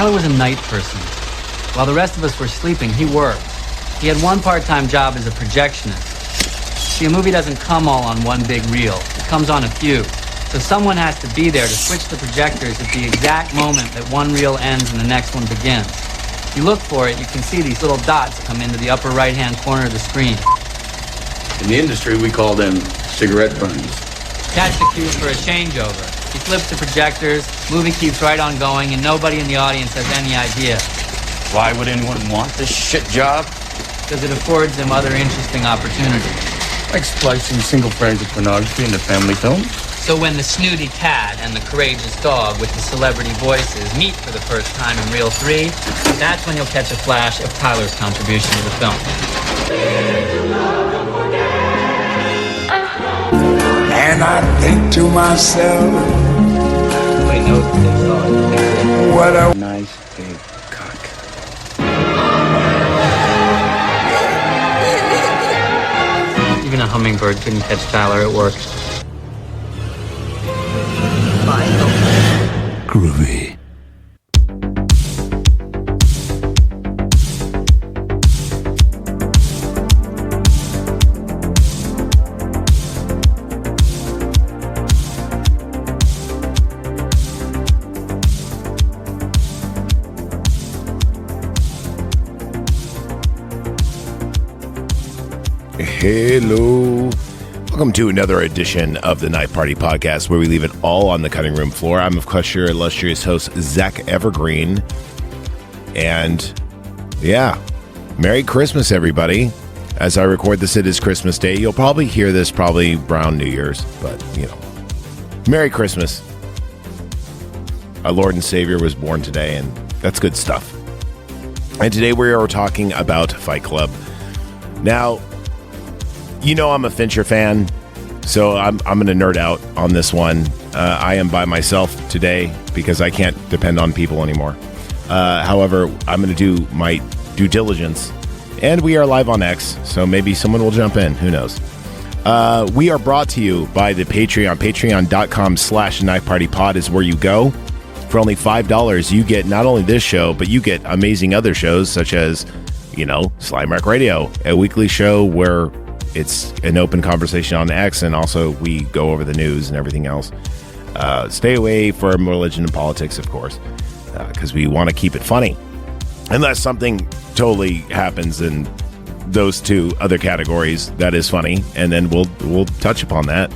Tyler was a night person. While the rest of us were sleeping, he worked. He had one part-time job as a projectionist. See, a movie doesn't come all on one big reel. It comes on a few. So someone has to be there to switch the projectors at the exact moment that one reel ends and the next one begins. If you look for it, you can see these little dots come into the upper right-hand corner of the screen. In the industry, we call them cigarette burns. Catch the cue for a changeover. He flips the projectors, movie keeps right on going, and nobody in the audience has any idea. Why would anyone want this shit job? Because it affords them other interesting opportunities. Like splicing single frames of pornography into family films? So when the snooty cat and the courageous dog with the celebrity voices meet for the first time in reel 3, that's when you'll catch a flash of Tyler's contribution to the film. And I think to myself, what a Nice big cock. Even a hummingbird couldn't catch Tyler at work. groovy. Hello. Welcome to another edition of the Night Party Podcast, where we leave it all on the cutting room floor. I'm, of course, your illustrious host, Zach Evergreen. And, yeah, Merry Christmas, everybody. As I record this, it is Christmas Day. You'll probably hear this probably around New Year's, but, you know, Merry Christmas. Our Lord and Savior was born today, and that's good stuff. And today we are talking about Fight Club. Now, you know I'm a Fincher fan, so I'm going to nerd out on this one. I am by myself today because I can't depend on people anymore. However, I'm going to do my due diligence, and we are live on X, so maybe someone will jump in. Who knows? We are brought to you by the Patreon. Patreon.com/NightPartyPod is where you go. For only $5, you get not only this show, but you get amazing other shows such as, you know, Slime Wreck Radio, a weekly show where it's an open conversation on X, and also we go over the news and everything else. Stay away from religion and politics, of course, because we want to keep it funny. Unless something totally happens in those two other categories that is funny, and then we'll touch upon that.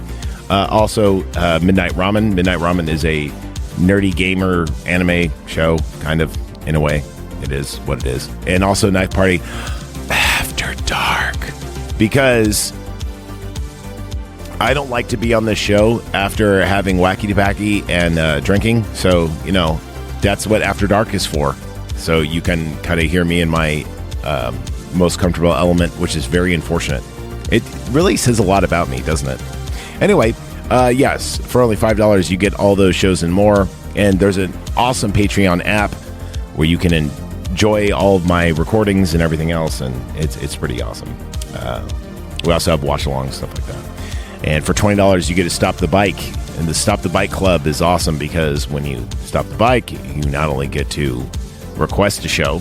Also, Midnight Ramen. Midnight Ramen is a nerdy gamer anime show, kind of, in a way. It is what it is. And also Night Party After Dark. Because I don't like to be on this show after having wacky-packy and drinking. So, you know, that's what After Dark is for. So you can kind of hear me in my most comfortable element, which is very unfortunate. It really says a lot about me, doesn't it? Anyway, yes, for only $5, you get all those shows and more. And there's an awesome Patreon app where you can enjoy all of my recordings and everything else. And it's pretty awesome. We also have watch-alongs, stuff like that. And for $20, you get to Stop the Bike. And the Stop the Bike Club is awesome because when you stop the bike, you not only get to request a show,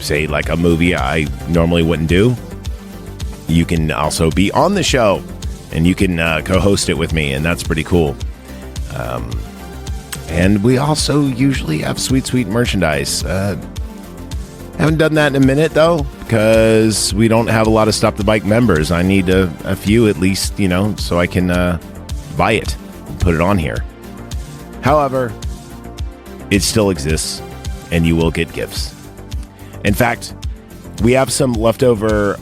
say like a movie I normally wouldn't do, you can also be on the show and you can co-host it with me, and that's pretty cool. And we also usually have sweet merchandise. Haven't done that in a minute, though, because we don't have a lot of Stop the Bike members. I need a few at least, you know, so I can buy it and put it on here. However, it still exists, and you will get gifts. In fact, we have some leftover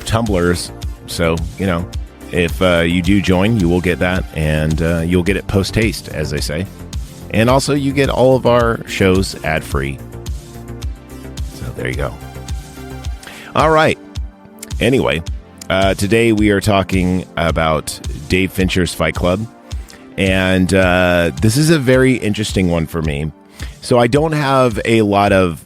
tumblers, so, you know, if you do join, you will get that, and you'll get it post-haste, as they say. And also, you get all of our shows ad-free. There you go. All right. Anyway, today we are talking about Dave Fincher's Fight Club. And this is a very interesting one for me. So I don't have a lot of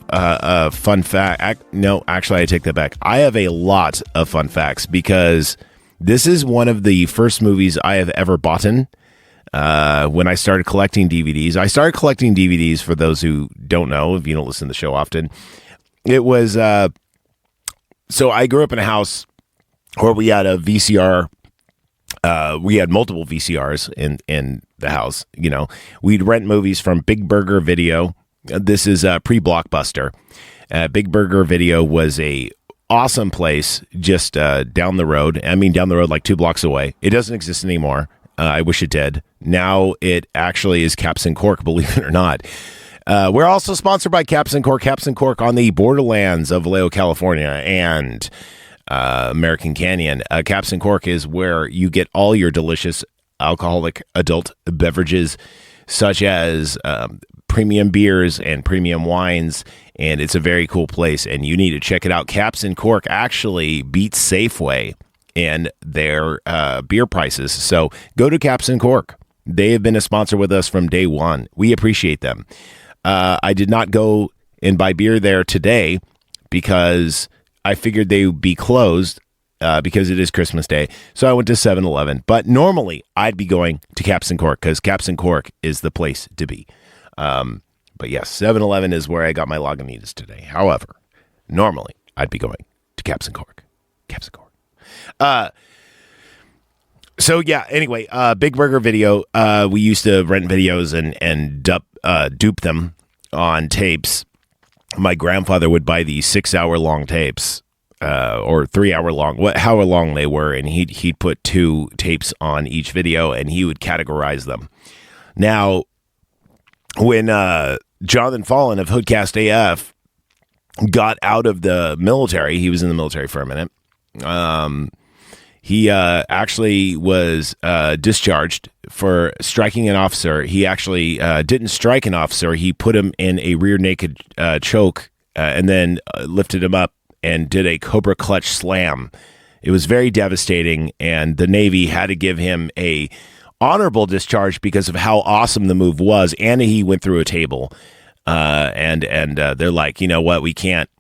fun facts. No, actually, I take that back. I have a lot of fun facts because this is one of the first movies I have ever bought in. when I started collecting DVDs. I started collecting DVDs, for those who don't know, if you don't listen to the show often. It was, so I grew up in a house where we had a VCR. We had multiple VCRs in the house. You know, we'd rent movies from Big Burger Video. This is pre-Blockbuster. Big Burger Video was a awesome place just down the road. I mean, down the road, like 2 blocks away. It doesn't exist anymore. I wish it did. Now it actually is Caps and Cork, believe it or not. We're also sponsored by Caps and Cork on the borderlands of Vallejo, California, and American Canyon. Caps and Cork is where you get all your delicious alcoholic adult beverages, such as premium beers and premium wines, and it's a very cool place, and you need to check it out. Caps and Cork actually beats Safeway in their beer prices, so go to Caps and Cork. They have been a sponsor with us from day one. We appreciate them. I did not go and buy beer there today because I figured they would be closed because it is Christmas Day. So I went to 7-Eleven. But normally I'd be going to Caps and Cork because Caps and Cork is the place to be. But yes, 7-Eleven is where I got my Lagunitas today. However, normally I'd be going to Caps and Cork. Caps and Cork. So yeah, anyway, Big Burger Video, we used to rent videos and dupe them on tapes. My grandfather would buy these 6-hour-long tapes, or 3-hour long, however long they were, and he'd put 2 tapes on each video, and he would categorize them. Now, when Jonathan Fallon of Hoodcast AF got out of the military, he was in the military for a minute. He actually was discharged for striking an officer. He actually didn't strike an officer. He put him in a rear naked choke and then lifted him up and did a Cobra Clutch slam. It was very devastating, and the Navy had to give him a honorable discharge because of how awesome the move was, and he went through a table. And they're like, you know what, we can't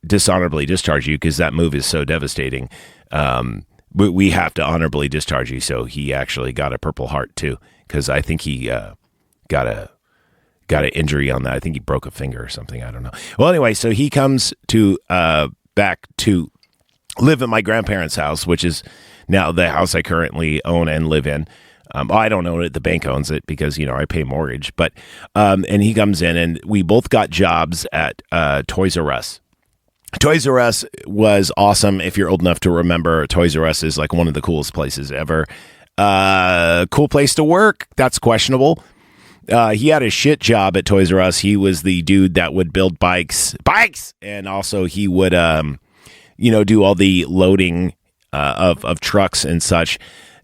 dishonorably discharge you because that move is so devastating. We have to honorably discharge you. So he actually got a Purple Heart too, because I think he got an injury on that. I think he broke a finger or something. I don't know. Well, anyway, so he comes to back to live at my grandparents' house, which is now the house I currently own and live in. I don't own it. The bank owns it because, I pay mortgage. But and he comes in, and we both got jobs at Toys R Us. Toys R Us was awesome. If you're old enough to remember, Toys R Us is like one of the coolest places ever. Cool place to work. That's questionable. He had a shit job at Toys R Us. He was the dude that would build bikes, and also he would, do all the loading of trucks and such.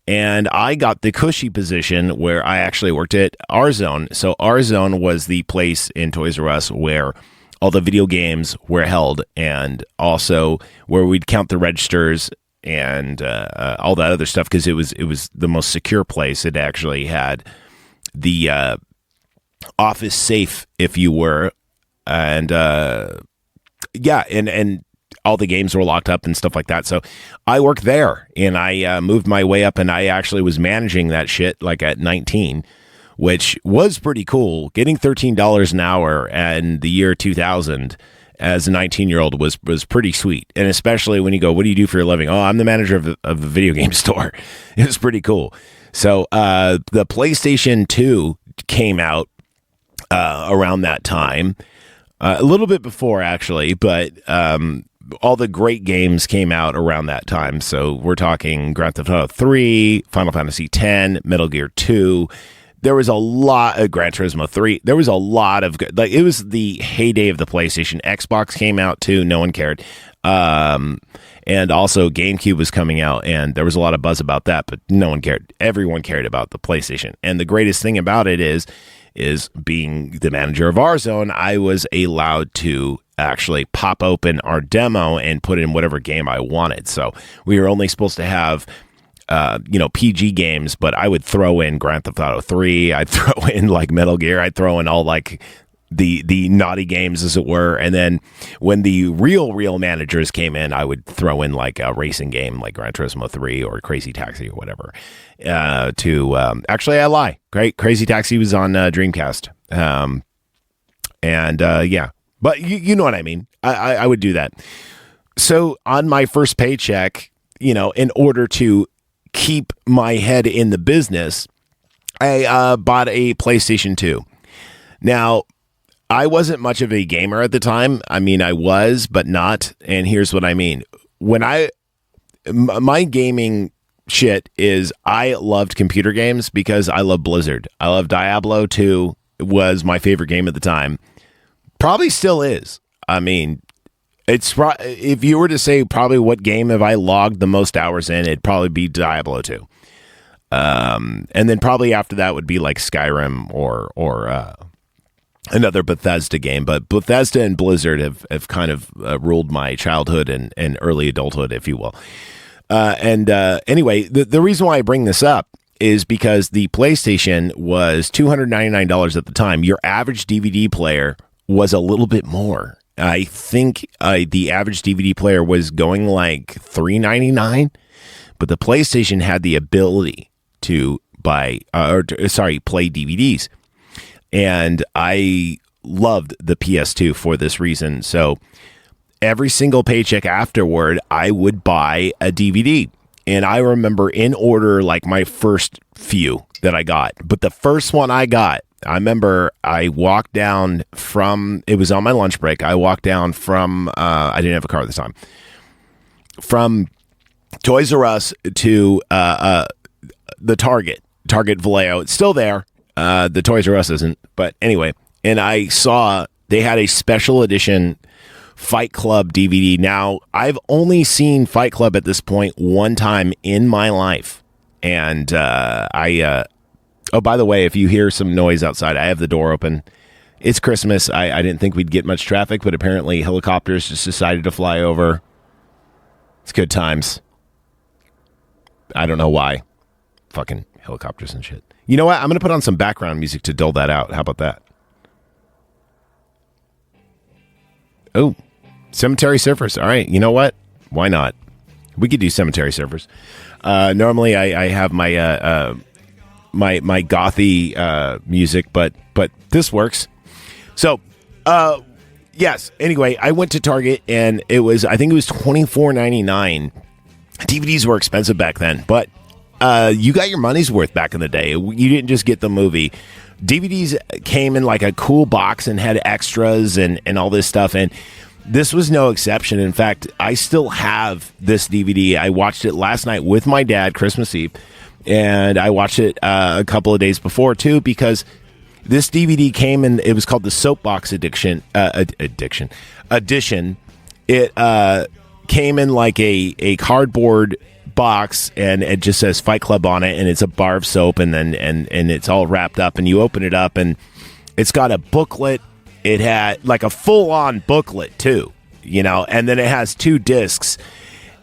And I got the cushy position where I actually worked at R-Zone. So R-Zone was the place in Toys R Us where all the video games were held, and also where we'd count the registers and all that other stuff, because it was the most secure place. It actually had the office safe, if you were, and and all the games were locked up and stuff like that. So I worked there, and I moved my way up, and I actually was managing that shit like at 19, which was pretty cool. Getting $13 an hour in the year 2000 as a 19-year-old was pretty sweet. And especially when you go, what do you do for your living? Oh, I'm the manager of a video game store. It was pretty cool. So the PlayStation 2 came out around that time, a little bit before actually, but all the great games came out around that time. So we're talking Grand Theft Auto 3, Final Fantasy X, Metal Gear 2. There was a lot of Gran Turismo 3. There was a lot of good, it was the heyday of the PlayStation. Xbox came out too. No one cared. And also GameCube was coming out, and there was a lot of buzz about that, but no one cared. Everyone cared about the PlayStation. And the greatest thing about it is being the manager of R-Zone, I was allowed to actually pop open our demo and put in whatever game I wanted. So we were only supposed to have PG games, but I would throw in Grand Theft Auto 3. I'd throw in like Metal Gear. I'd throw in all like the naughty games, as it were. And then when the real managers came in, I would throw in like a racing game like Gran Turismo 3 or Crazy Taxi or whatever. Actually, I lie. Crazy Taxi was on Dreamcast. Yeah, but you know what I mean. I would do that. So on my first paycheck, in order to keep my head in the business, I bought a PlayStation 2. Now, I wasn't much of a gamer at the time. I mean, I was, but not. And here's what I mean. My gaming shit is I loved computer games because I love Blizzard. I love Diablo 2 was my favorite game at the time. Probably still is. I mean, if you were to say probably what game have I logged the most hours in, it'd probably be Diablo 2. And then probably after that would be like Skyrim or another Bethesda game. But Bethesda and Blizzard have kind of ruled my childhood and early adulthood, if you will. Anyway, the reason why I bring this up is because the PlayStation was $299 at the time. Your average DVD player was a little bit more. I think the average DVD player was going like $399, but the PlayStation had the ability to play DVDs. And I loved the PS2 for this reason. So every single paycheck afterward, I would buy a DVD. And I remember in order, like my first few that I got. But the first one I got, I remember I walked down it was on my lunch break. I walked down from, I didn't have a car at the time, from Toys R Us to the Target Vallejo. It's still there. The Toys R Us isn't, but anyway, and I saw they had a special edition Fight Club DVD. Now, I've only seen Fight Club at this point one time in my life, and oh, by the way, if you hear some noise outside, I have the door open. It's Christmas. I didn't think we'd get much traffic, but apparently helicopters just decided to fly over. It's good times. I don't know why. Fucking helicopters and shit. You know what? I'm going to put on some background music to dull that out. How about that? Oh, Cemetery Surfers. All right. You know what? Why not? We could do Cemetery Surfers. Normally, I have my my gothy music, but this works. So, yes. Anyway, I went to Target and I think it was $24.99. DVDs were expensive back then, but you got your money's worth back in the day. You didn't just get the movie. DVDs came in like a cool box and had extras and all this stuff. And this was no exception. In fact, I still have this DVD. I watched it last night with my dad, Christmas Eve. And I watched it a couple of days before, too, because this DVD came in. It was called the Soapbox Edition. It came in like a cardboard box, and it just says Fight Club on it, and it's a bar of soap, and then and it's all wrapped up, and you open it up, and it's got a booklet. It had like a full-on booklet too, and then it has 2 discs.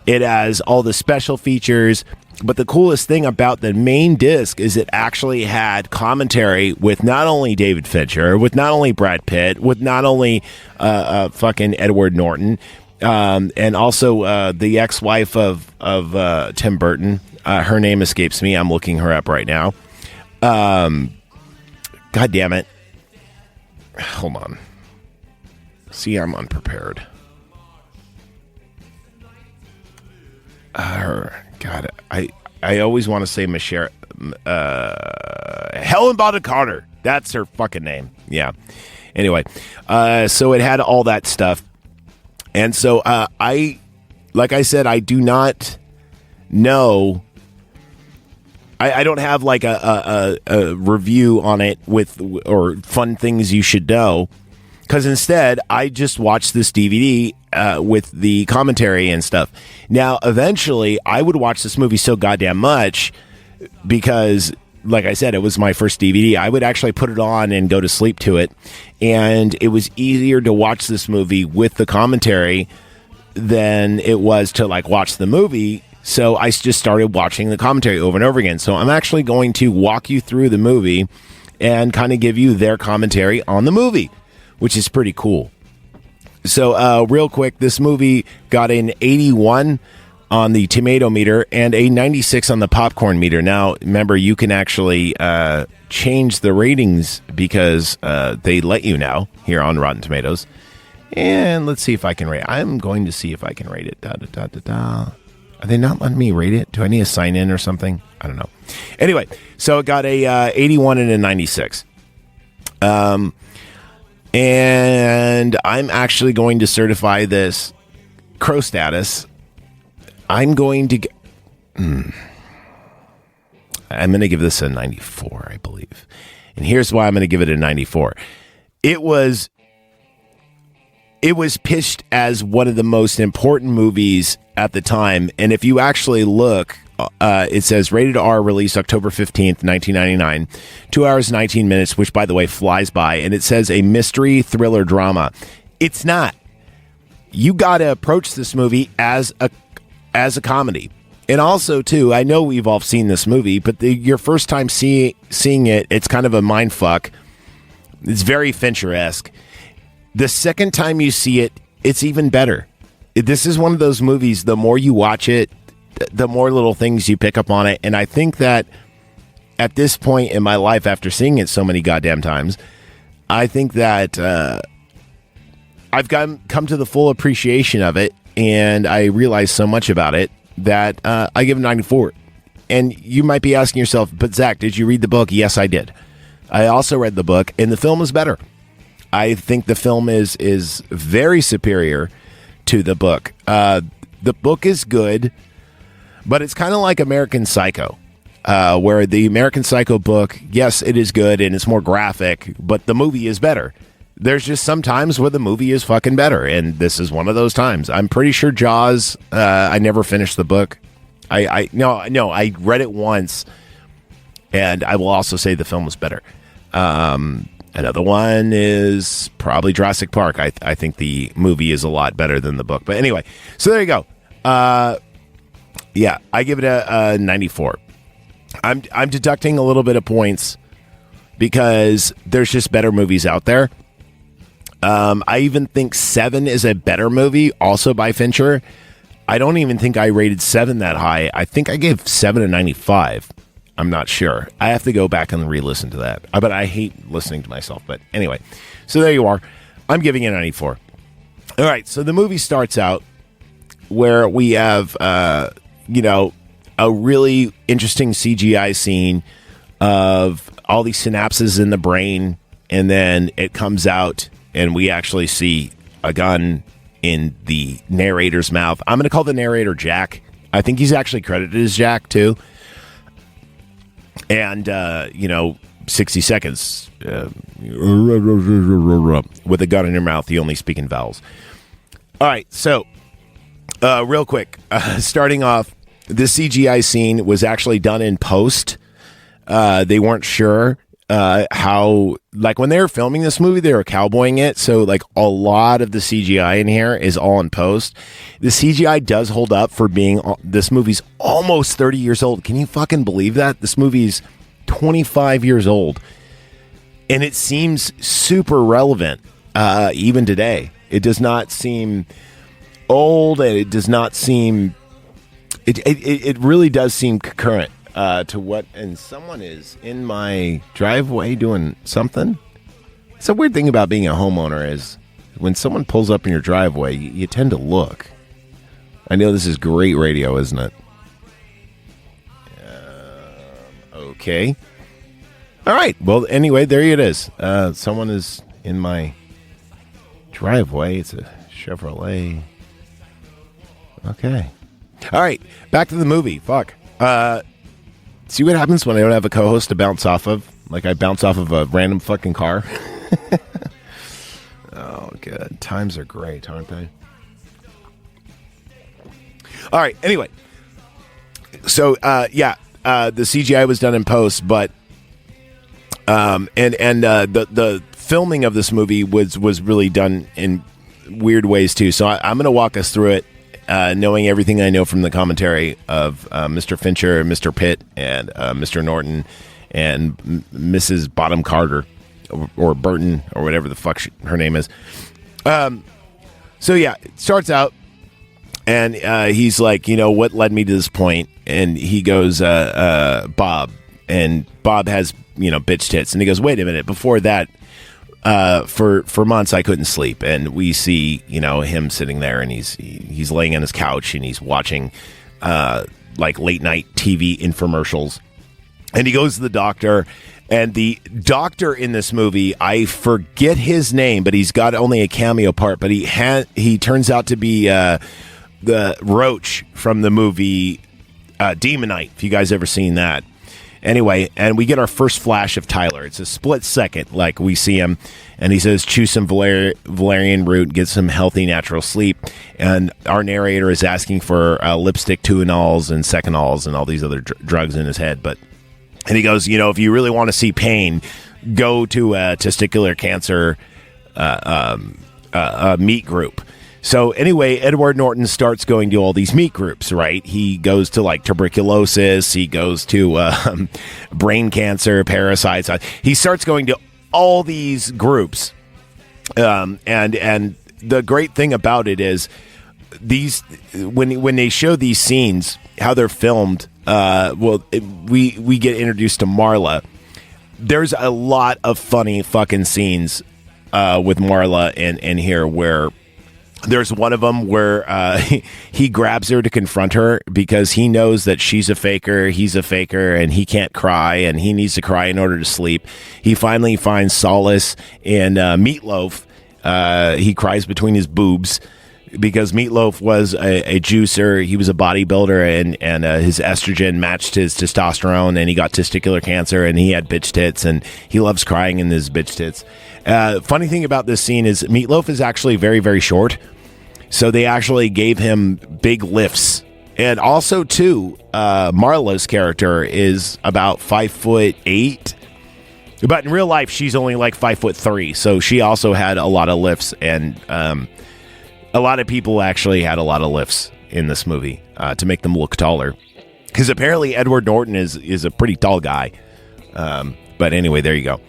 It has all the special features, but the coolest thing about the main disc is it actually had commentary with not only David Fincher, with not only Brad Pitt, with not only fucking Edward Norton, and also the ex-wife of Tim Burton. Her name escapes me. I'm looking her up right now. God damn it. Hold on. See, I'm unprepared. God, I always want to say Helen Bonham Carter. That's her fucking name. Yeah. Anyway, so it had all that stuff. And so like I said, I do not know. I don't have like a review on it or fun things you should know, because instead I just watched this DVD with the commentary and stuff. Now, eventually, I would watch this movie so goddamn much because, like I said, it was my first DVD. I would actually put it on and go to sleep to it, and it was easier to watch this movie with the commentary than it was to like watch the movie. So I just started watching the commentary over and over again. So I'm actually going to walk you through the movie and kind of give you their commentary on the movie. which is pretty cool. So, real quick, this movie got an 81 on the tomato meter and a 96 on the popcorn meter. Now, remember, you can actually change the ratings because they let you now here on Rotten Tomatoes. And let's see if I can rate. I'm going to see if I can rate it. Are they not letting me rate it? Do I need to sign in or something? I don't know. Anyway, so it got a 81 and a 96. And I'm actually going to certify this crow status. I'm going to I'm going to give this a 94, I believe. And here's why I'm going to give it a 94. It was pitched as one of the most important movies at the time. And if you actually look, it says rated R, released October 15th, 1999, 2 hours, 19 minutes, which, by the way, flies by. And it says a mystery thriller drama. It's not. You got to approach this movie as a comedy. And also, too, I know we've all seen this movie, but your first time seeing it, it's kind of a mind fuck. It's very Fincher-esque. The second time you see it, it's even better. This is one of those movies, the more you watch it, the more little things you pick up on it. And I think that at this point in my life, after seeing it so many goddamn times, I think that I've come to the full appreciation of it, and I realize so much about it that I give it 94. And you might be asking yourself, but Zach, did you read the book? Yes, I did. I also read the book, and the film is better. I think the film is very superior to the book. The book is good, but it's kind of like American Psycho, where the American Psycho book, yes, it is good and it's more graphic, but the movie is better. There's just some times where the movie is fucking better, and this is one of those times. I'm pretty sure Jaws, I never finished the book. No, I read it once, and I will also say the film was better. Another one is probably Jurassic Park. I think the movie is a lot better than the book. But anyway, so there you go. Yeah, I give it a 94. I'm deducting a little bit of points because there's just better movies out there. I even think 7 is a better movie, also by Fincher. I don't even think I rated 7 that high. I think I gave 7 a 95. I'm not sure. I have to go back and re-listen to that. But I hate listening to myself. But anyway, so there you are. I'm giving it a 94. All right, so the movie starts out where we have, a really interesting CGI scene of all these synapses in the brain, and then it comes out, and we actually see a gun in the narrator's mouth. I'm going to call the narrator Jack. I think he's actually credited as Jack, too. And, 60 seconds with a gun in your mouth, you only speak in vowels. All right, so real quick, starting off, this CGI scene was actually done in post. They weren't sure how, like when they were filming this movie, they were cowboying it. So like a lot of the CGI in here is all in post. The CGI does hold up for being, this movie's almost 30 years old. Can you fucking believe that? This movie's 25 years old. And it seems super relevant even today. It does not seem old, and it does not seem, it really does seem current. To what, and someone is in my driveway doing something. It's a weird thing about being a homeowner is when someone pulls up in your driveway, you tend to look. I know this is great radio, isn't it? Okay. All right. Well, anyway, there it is. Someone is in my driveway. It's a Chevrolet. Okay. All right. Back to the movie. Fuck. See what happens when I don't have a co-host to bounce off of? Like I bounce off of a random fucking car. Oh, good. Times are great, aren't they? All right. Anyway. So, the CGI was done in post, but the filming of this movie was really done in weird ways too. So I'm going to walk us through it. Knowing everything I know from the commentary of Mr. Fincher, Mr. Pitt, and Mr. Norton, and Mrs. Bottom Carter. or Burton or whatever the fuck her name is. So yeah, it starts out, and he's like, what led me to this point? And he goes, Bob. And Bob has, bitch tits. And he goes, wait a minute. Before that, for months I couldn't sleep. And we see, him sitting there, and he's laying on his couch, and he's watching like late night TV infomercials. And he goes to the doctor. And the doctor in this movie, I forget his name, but he's got only a cameo part. But he turns out to be the Roach from the movie Demonite, if you guys ever seen that. Anyway, and we get our first flash of Tyler. It's a split second, like we see him, and he says, choose some valerian root, get some healthy natural sleep. And our narrator is asking for lipstick Tuinals and Secanols and all these other drugs in his head. And he goes, if you really want to see pain, go to a testicular cancer meet group. So anyway, Edward Norton starts going to all these meet groups, right? He goes to like tuberculosis. He goes to brain cancer, parasites. He starts going to all these groups. And the great thing about it is when they show these scenes, how they're filmed, we get introduced to Marla. There's a lot of funny fucking scenes with Marla in here, where there's one of them where he grabs her to confront her because he knows that she's a faker, he's a faker, and he can't cry, and he needs to cry in order to sleep. He finally finds solace in Meatloaf. He cries between his boobs, because Meatloaf was a juicer. He was a bodybuilder, and his estrogen matched his testosterone, and he got testicular cancer, and he had bitch tits, and he loves crying in his bitch tits. Funny thing about this scene is Meatloaf is actually very, very short, so they actually gave him big lifts. And also, too, Marla's character is about 5'8", but in real life, she's only like 5'3", so she also had a lot of lifts, and a lot of people actually had a lot of lifts in this movie to make them look taller. Because apparently Edward Norton is a pretty tall guy. But anyway, there you go.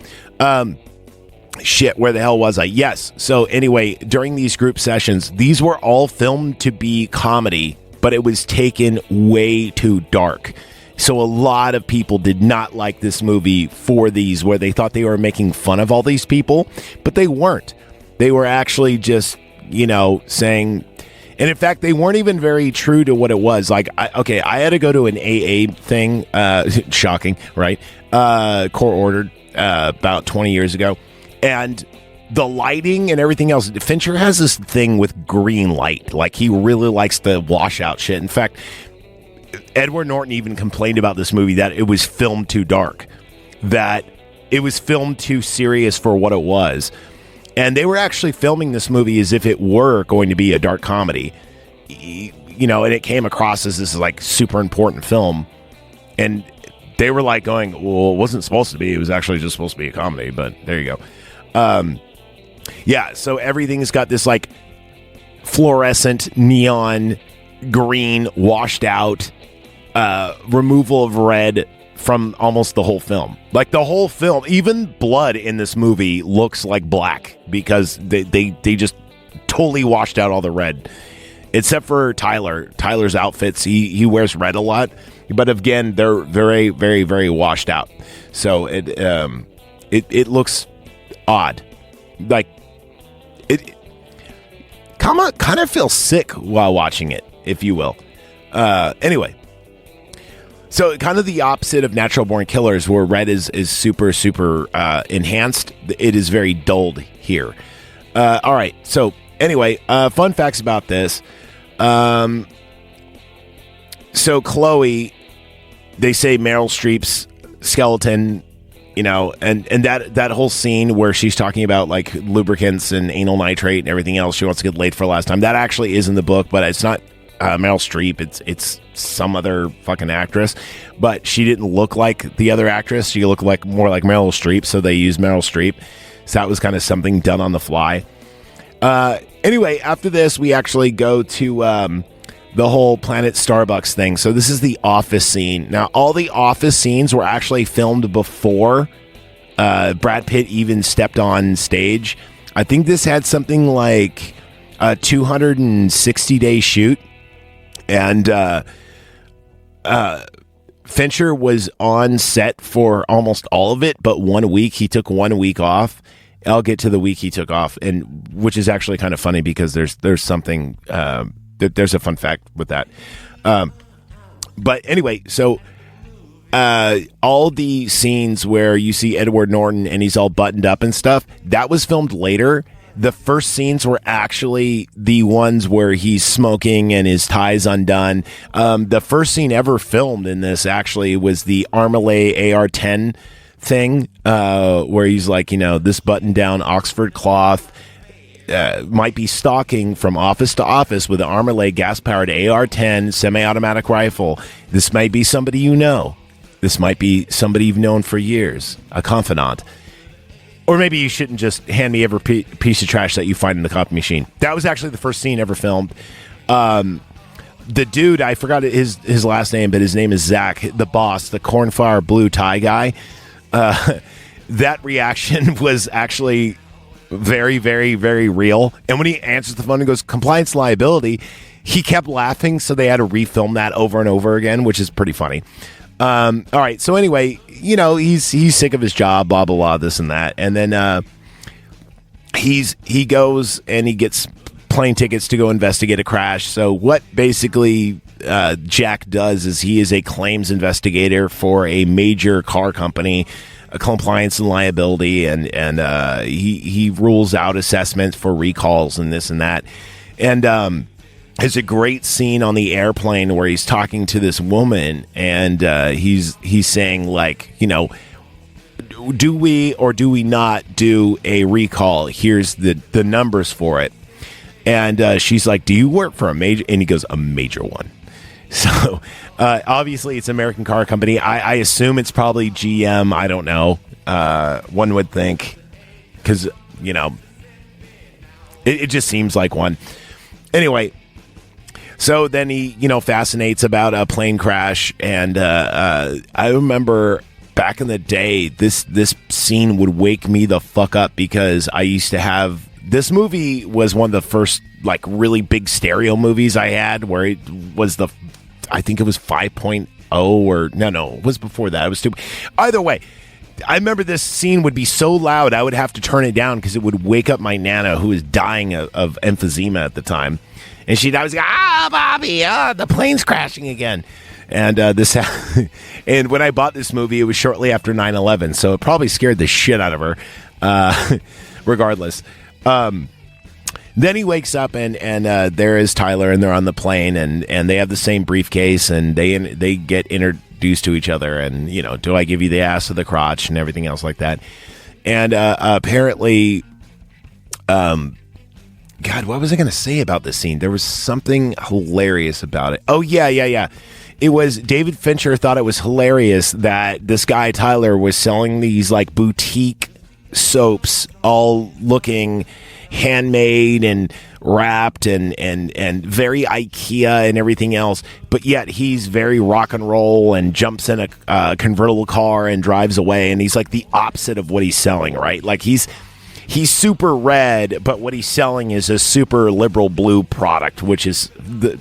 Shit, where the hell was I? Yes. So anyway, during these group sessions, these were all filmed to be comedy, but it was taken way too dark. So a lot of people did not like this movie for these, where they thought they were making fun of all these people, but they weren't. They were actually just, saying, and in fact, they weren't even very true to what it was. Like, I had to go to an AA thing, shocking, right? Court ordered about 20 years ago. And the lighting and everything else, Fincher has this thing with green light. Like, he really likes the washout shit. In fact, Edward Norton even complained about this movie that it was filmed too dark, that it was filmed too serious for what it was. And they were actually filming this movie as if it were going to be a dark comedy, and it came across as this like super important film. And they were like going, well, it wasn't supposed to be. It was actually just supposed to be a comedy, but there you go. Yeah, so everything's got this like fluorescent neon green washed out removal of red from almost the whole film. Like the whole film, even blood in this movie looks like black because they just totally washed out all the red. Except for Tyler's outfits, he wears red a lot, but again, they're very, very, very washed out. So it looks odd. Like it kind of feels sick while watching it, if you will. Anyway. So kind of the opposite of Natural Born Killers, where red is super, super enhanced. It is very dulled here. All right. So anyway, fun facts about this. So Chloe, they say Meryl Streep's skeleton, and that whole scene where she's talking about like lubricants and anal nitrate and everything else. She wants to get laid for the last time. That actually is in the book, but it's not Meryl Streep. It's some other fucking actress, but she didn't look like the other actress. She looked like more like Meryl Streep, so they used Meryl Streep. So that was kind of something done on the fly. Anyway, after this, we actually go to the whole Planet Starbucks thing. So this is the office scene. Now, all the office scenes were actually filmed before Brad Pitt even stepped on stage. I think this had something like a 260-day shoot, and Fincher was on set for almost all of it, but 1 week. He took 1 week off. I'll get to the week he took off, and which is actually kind of funny because there's something there's a fun fact with that. But anyway, so all the scenes where you see Edward Norton and he's all buttoned up and stuff, that was filmed later. The first scenes were actually the ones where he's smoking and his tie's undone. The first scene ever filmed in this actually was the Armalay AR-10 thing, where he's like, this button-down Oxford cloth might be stalking from office to office with an Armalay gas-powered AR-10 semi-automatic rifle. This might be somebody you know. This might be somebody you've known for years, a confidant. Or maybe you shouldn't just hand me every piece of trash that you find in the copy machine. That was actually the first scene ever filmed. The dude, I forgot his last name, but his name is Zach, the boss, the cornflower blue tie guy. That reaction was actually very, very, very real. And when he answers the phone and goes, compliance liability, he kept laughing, so they had to refilm that over and over again, which is pretty funny. All right, so anyway, he's sick of his job, blah, blah, blah, this and that. And then he goes and he gets plane tickets to go investigate a crash. So what basically Jack does is he is a claims investigator for a major car company, a compliance and liability, and he rules out assessments for recalls and this and that. And there's a great scene on the airplane where he's talking to this woman, and he's saying, like, do we or do we not do a recall? Here's the numbers for it. And she's like, do you work for a major? And he goes, a major one. So obviously it's an American car company. I assume it's probably GM. I don't know. One would think, because, it just seems like one. Anyway, so then he, fascinates about a plane crash. And I remember back in the day, this scene would wake me the fuck up because I used to have... This movie was one of the first, like, really big stereo movies I had, where it was I think it was 5.0 or... No, it was before that. It was stupid. Either way, I remember this scene would be so loud, I would have to turn it down because it would wake up my Nana, who was dying of emphysema at the time. And she'd always go, Bobby, the plane's crashing again. And and when I bought this movie, it was shortly after 9/11, so it probably scared the shit out of her, regardless. Then he wakes up and there is Tyler, and they're on the plane, and they have the same briefcase, and they get introduced to each other, and do I give you the ass or the crotch and everything else like that. And apparently, God, what was I going to say about this scene? There was something hilarious about it. Oh yeah. It was David Fincher thought it was hilarious that this guy Tyler was selling these like boutique soaps, all looking handmade and wrapped and very IKEA and everything else, but yet he's very rock and roll and jumps in a convertible car and drives away, and he's like the opposite of what he's selling, right? Like he's super red, but what he's selling is a super liberal blue product, which is the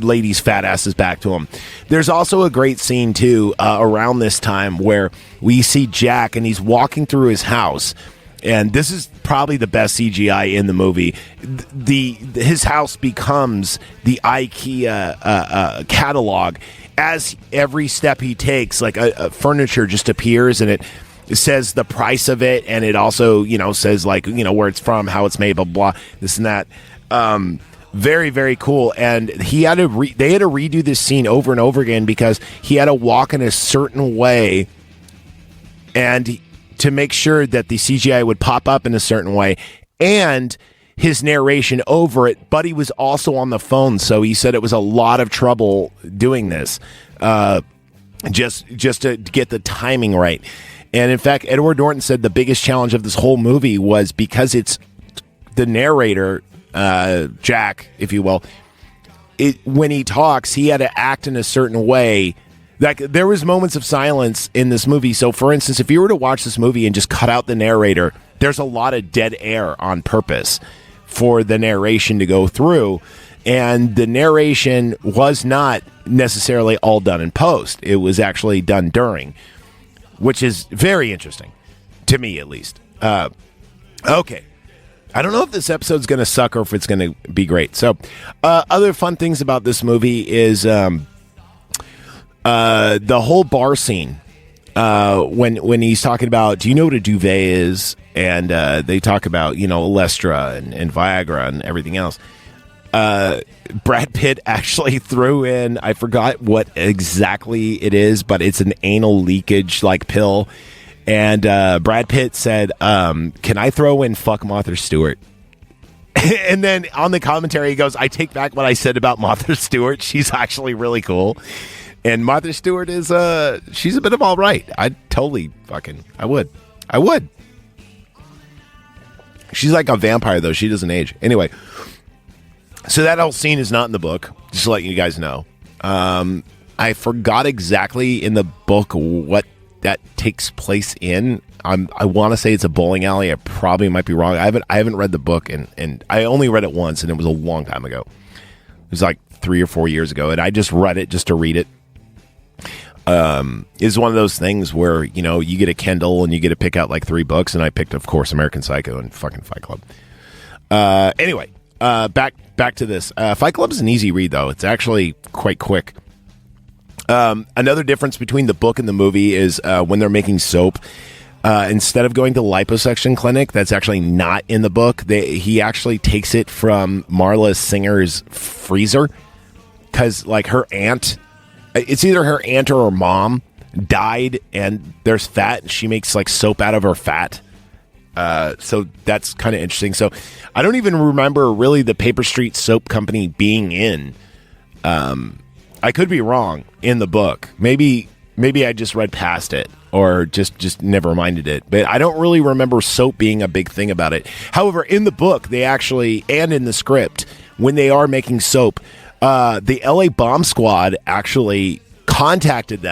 lady's fat ass is back to him. There's also a great scene too around this time where we see Jack and he's walking through his house, and this is probably the best CGI in the movie. His house becomes the IKEA catalog. As every step he takes, like a furniture just appears, and it says the price of it, and it also says like where it's from, how it's made, blah blah, this and that. Very, very cool. And they had to redo this scene over and over again because he had to walk in a certain way and to make sure that the CGI would pop up in a certain way, and his narration over it. But he was also on the phone, so he said it was a lot of trouble doing this, just to get the timing right. And in fact, Edward Norton said the biggest challenge of this whole movie was because it's the narrator, Jack, if you will. When he talks, he had to act in a certain way Like, there was moments of silence in this movie. So, for instance, if you were to watch this movie and just cut out the narrator, there's a lot of dead air on purpose for the narration to go through. And the narration was not necessarily all done in post. It was actually done during, which is very interesting, to me at least. Okay. I don't know if this episode's going to suck or if it's going to be great. So, other fun things about this movie is... the whole bar scene, when he's talking about, do you know what a duvet is? And they talk about, Olestra and Viagra and everything else. Brad Pitt actually threw in, I forgot what exactly it is, but it's an anal leakage like pill. And Brad Pitt said, can I throw in fuck Martha Stewart? And then on the commentary, he goes, I take back what I said about Martha Stewart. She's actually really cool. And Martha Stewart is, she's a bit of all right. I'd totally I would. She's like a vampire, though. She doesn't age. Anyway, so that whole scene is not in the book, just to let you guys know. I forgot exactly in the book what that takes place in. I want to say it's a bowling alley. I probably might be wrong. I haven't read the book, and I only read it once, and it was a long time ago. It was like 3 or 4 years ago, and I just read it just to read it. Is one of those things where, you get a Kindle and you get to pick out like 3 books, and I picked, of course, American Psycho and fucking Fight Club. Anyway, back to this. Fight Club is an easy read, though. It's actually quite quick. Another difference between the book and the movie is when they're making soap, instead of going to liposuction clinic, that's actually not in the book. He actually takes it from Marla Singer's freezer, because like her aunt... It's either her aunt or her mom died, and there's fat, and she makes like soap out of her fat. So that's kind of interesting. So I don't even remember really the Paper Street Soap Company being in. I could be wrong in the book. Maybe I just read past it or just never minded it. But I don't really remember soap being a big thing about it. However, in the book, they actually, and in the script, when they are making soap, the LA Bomb Squad actually contacted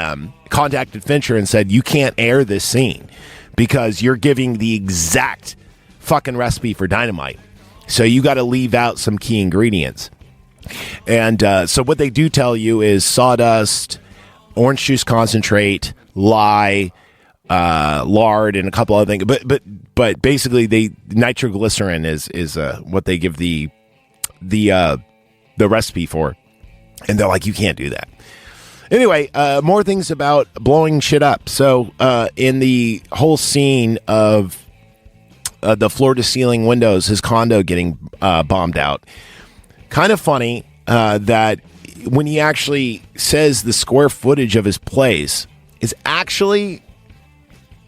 Fincher and said, you can't air this scene because you're giving the exact fucking recipe for dynamite. So you got to leave out some key ingredients. And so what they do tell you is sawdust, orange juice concentrate, lye, lard, and a couple other things. But basically, nitroglycerin is what they give the recipe for, and they're like, you can't do that. Anyway, more things about blowing shit up. So in the whole scene of the floor to ceiling windows, his condo getting bombed out, kind of funny that when he actually says the square footage of his place is actually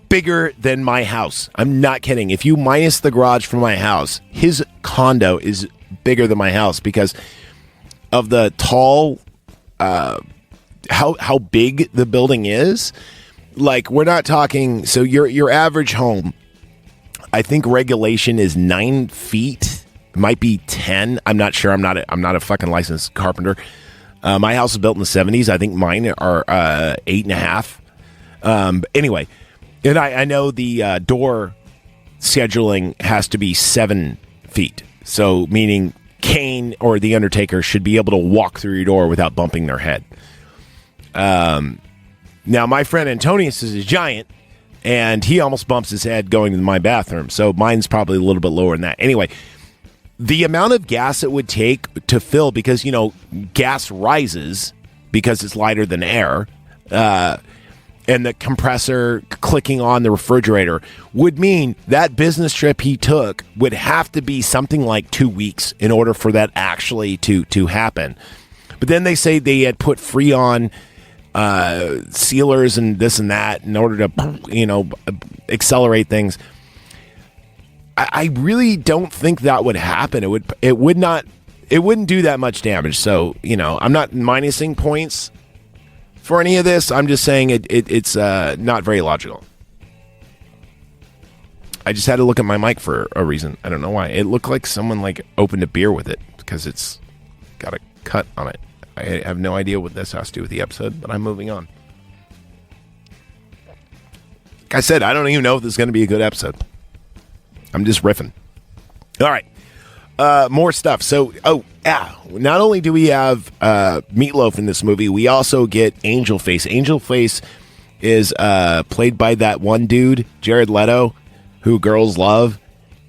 bigger than my house. I'm not kidding. If you minus the garage from my house, his condo is bigger than my house because of the tall, how big the building is. Like, we're not talking. So your average home, I think regulation is 9 feet, might be 10. I'm not sure. I'm not a fucking licensed carpenter. My house was built in the 70s. I think mine are 8.5. Anyway, and I know the door scheduling has to be 7 feet. So meaning Kane or the Undertaker should be able to walk through your door without bumping their head. Now, my friend Antonius is a giant, and he almost bumps his head going to my bathroom. So mine's probably a little bit lower than that. Anyway, the amount of gas it would take to fill, because, gas rises because it's lighter than air, and the compressor clicking on the refrigerator would mean that business trip he took would have to be something like 2 weeks in order for that actually to happen. But then they say they had put Freon sealers and this and that in order to, accelerate things. I really don't think that would happen. It wouldn't do that much damage. So, I'm not minusing points for any of this. I'm just saying it's not very logical. I just had to look at my mic for a reason. I don't know why. It looked like someone opened a beer with it because it's got a cut on it. I have no idea what this has to do with the episode, but I'm moving on. Like I said, I don't even know if this is going to be a good episode. I'm just riffing. All right. More stuff. So, not only do we have Meatloaf in this movie, we also get Angel Face. Angel Face is played by that one dude, Jared Leto, who girls love.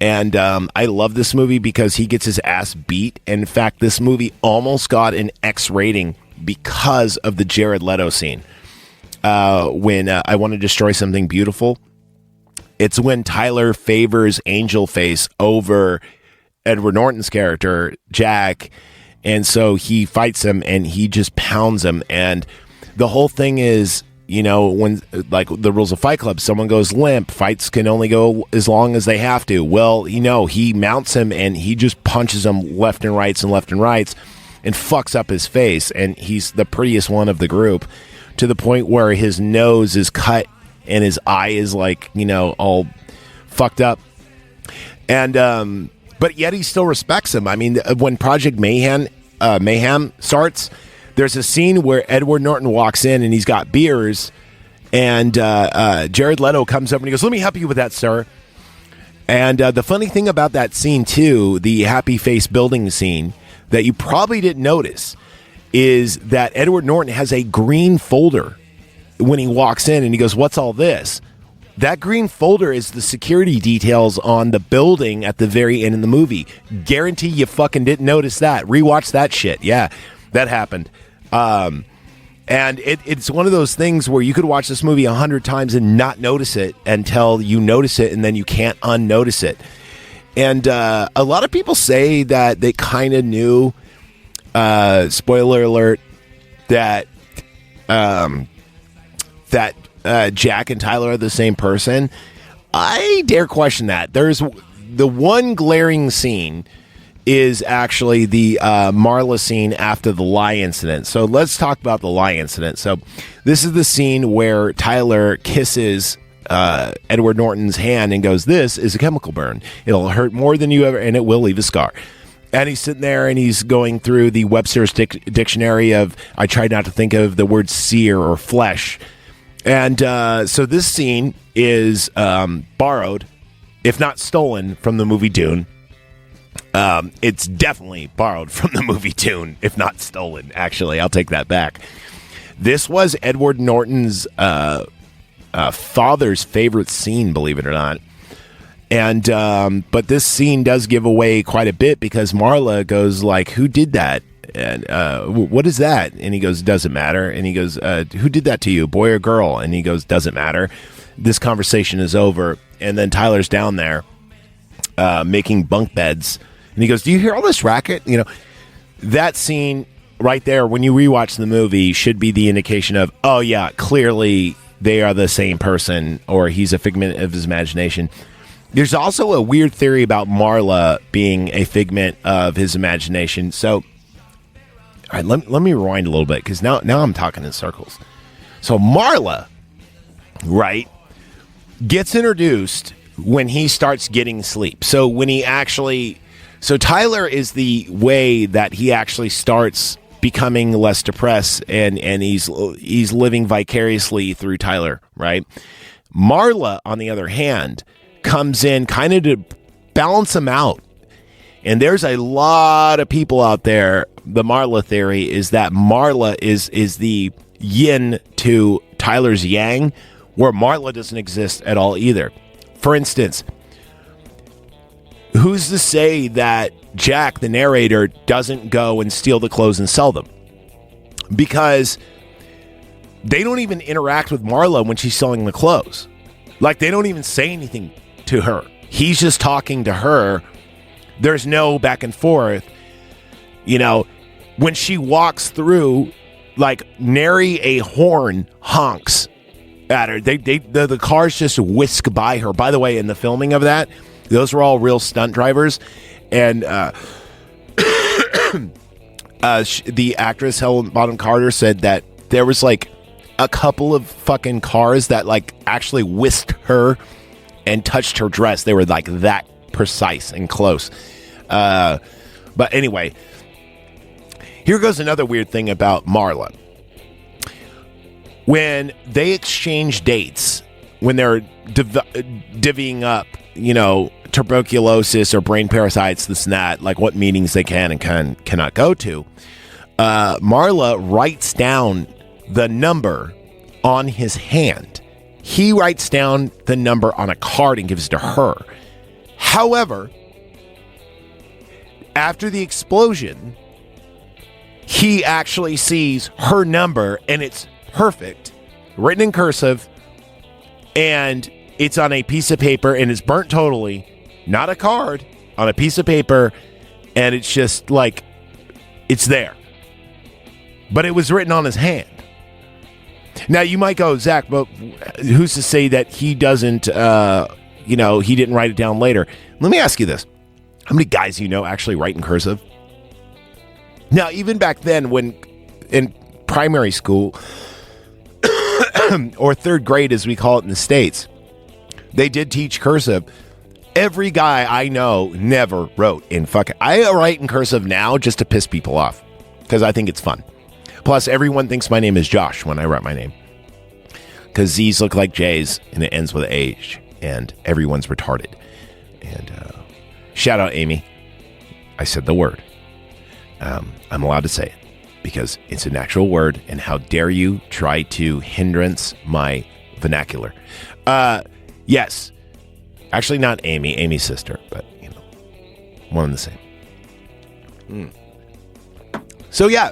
And I love this movie because he gets his ass beat. And in fact, this movie almost got an X rating because of the Jared Leto scene. When I Want to Destroy Something Beautiful, it's when Tyler favors Angel Face over Edward Norton's character, Jack. And so he fights him and he just pounds him. And the whole thing is, you know, when like the rules of Fight Club, someone goes limp, fights can only go as long as they have to. Well, you know, he mounts him and he just punches him left and rights and fucks up his face. And he's the prettiest one of the group, to the point where his nose is cut and his eye is like, you know, all fucked up. And, but yet he still respects him. I mean, when Project Mayhem starts, there's a scene where Edward Norton walks in and he's got beers, and Jared Leto comes up and he goes, "Let me help you with that, sir." And the funny thing about that scene, too, the Happy Face building scene, that you probably didn't notice, is that Edward Norton has a green folder when he walks in and he goes, "What's all this?" That green folder is the security details on the building at the very end of the movie. Guarantee you fucking didn't notice that. Rewatch that shit. Yeah, that happened. And it's one of those things where you could watch this movie 100 times and not notice it until you notice it, and then you can't unnotice it. And a lot of people say that they kind of knew, spoiler alert, that Jack and Tyler are the same person. I dare question that. There's the one glaring scene is actually the Marla scene after the lie incident. So let's talk about the lie incident. So this is the scene where Tyler kisses Edward Norton's hand and goes, "This is a chemical burn. It'll hurt more than you ever, and it will leave a scar." And he's sitting there and he's going through the Webster's dictionary of, I tried not to think of the word sear or flesh. And so this scene is borrowed, if not stolen, from the movie Dune. It's definitely borrowed from the movie Dune, if not stolen. Actually, I'll take that back. This was Edward Norton's father's favorite scene, believe it or not. And but this scene does give away quite a bit, because Marla goes like, "Who did that? And what is that?" And he goes, "Doesn't matter." And he goes, "Who did that to you, boy or girl?" And he goes, "Doesn't matter." This conversation is over, and then Tyler's down there making bunk beds, and he goes, "Do you hear all this racket?" You know, that scene right there, when you rewatch the movie, should be the indication of, oh yeah, clearly they are the same person, or he's a figment of his imagination. There's also a weird theory about Marla being a figment of his imagination. So, all right, let me rewind a little bit, because now I'm talking in circles. So Marla, right, gets introduced when he starts getting sleep. So when he actually... So Tyler is the way that he actually starts becoming less depressed, and he's living vicariously through Tyler, right? Marla, on the other hand, comes in kind of to balance him out. And there's a lot of people out there. The Marla theory is that Marla is the yin to Tyler's yang, where Marla doesn't exist at all either. For instance, who's to say that Jack, the narrator, doesn't go and steal the clothes and sell them? Because they don't even interact with Marla when she's selling the clothes. Like, they don't even say anything to her. He's just talking to her. There's no back and forth. You know, when she walks through, like, nary a horn honks at her. The cars just whisk by her. By the way, in the filming of that, those were all real stunt drivers. And the actress Helen Bonham Carter said that there was like a couple of fucking cars that like actually whisked her and touched her dress. They were like that precise and close. But anyway, here goes another weird thing about Marla. When they exchange dates, when they're divvying up, tuberculosis or brain parasites, this and that, like what meetings they can and cannot go to, Marla writes down the number on his hand. He writes down the number on a card and gives it to her. However, after the explosion, he actually sees her number, and it's perfect, written in cursive, and it's on a piece of paper, and it's burnt totally, not a card, on a piece of paper, and it's just like, it's there. But it was written on his hand. Now, you might go, Zach, but who's to say that he doesn't, he didn't write it down later? Let me ask you this. How many guys actually write in cursive? Now, even back then, when in primary school, or third grade, as we call it in the States, they did teach cursive. Every guy I know never wrote in I write in cursive now just to piss people off, because I think it's fun. Plus, everyone thinks my name is Josh when I write my name, because Z's look like J's, and it ends with an H, and everyone's retarded. And shout out Amy. I said the word. I'm allowed to say it because it's an actual word, and how dare you try to hindrance my vernacular. Yes. Actually, not Amy. Amy's sister, but, one and the same. So, yeah,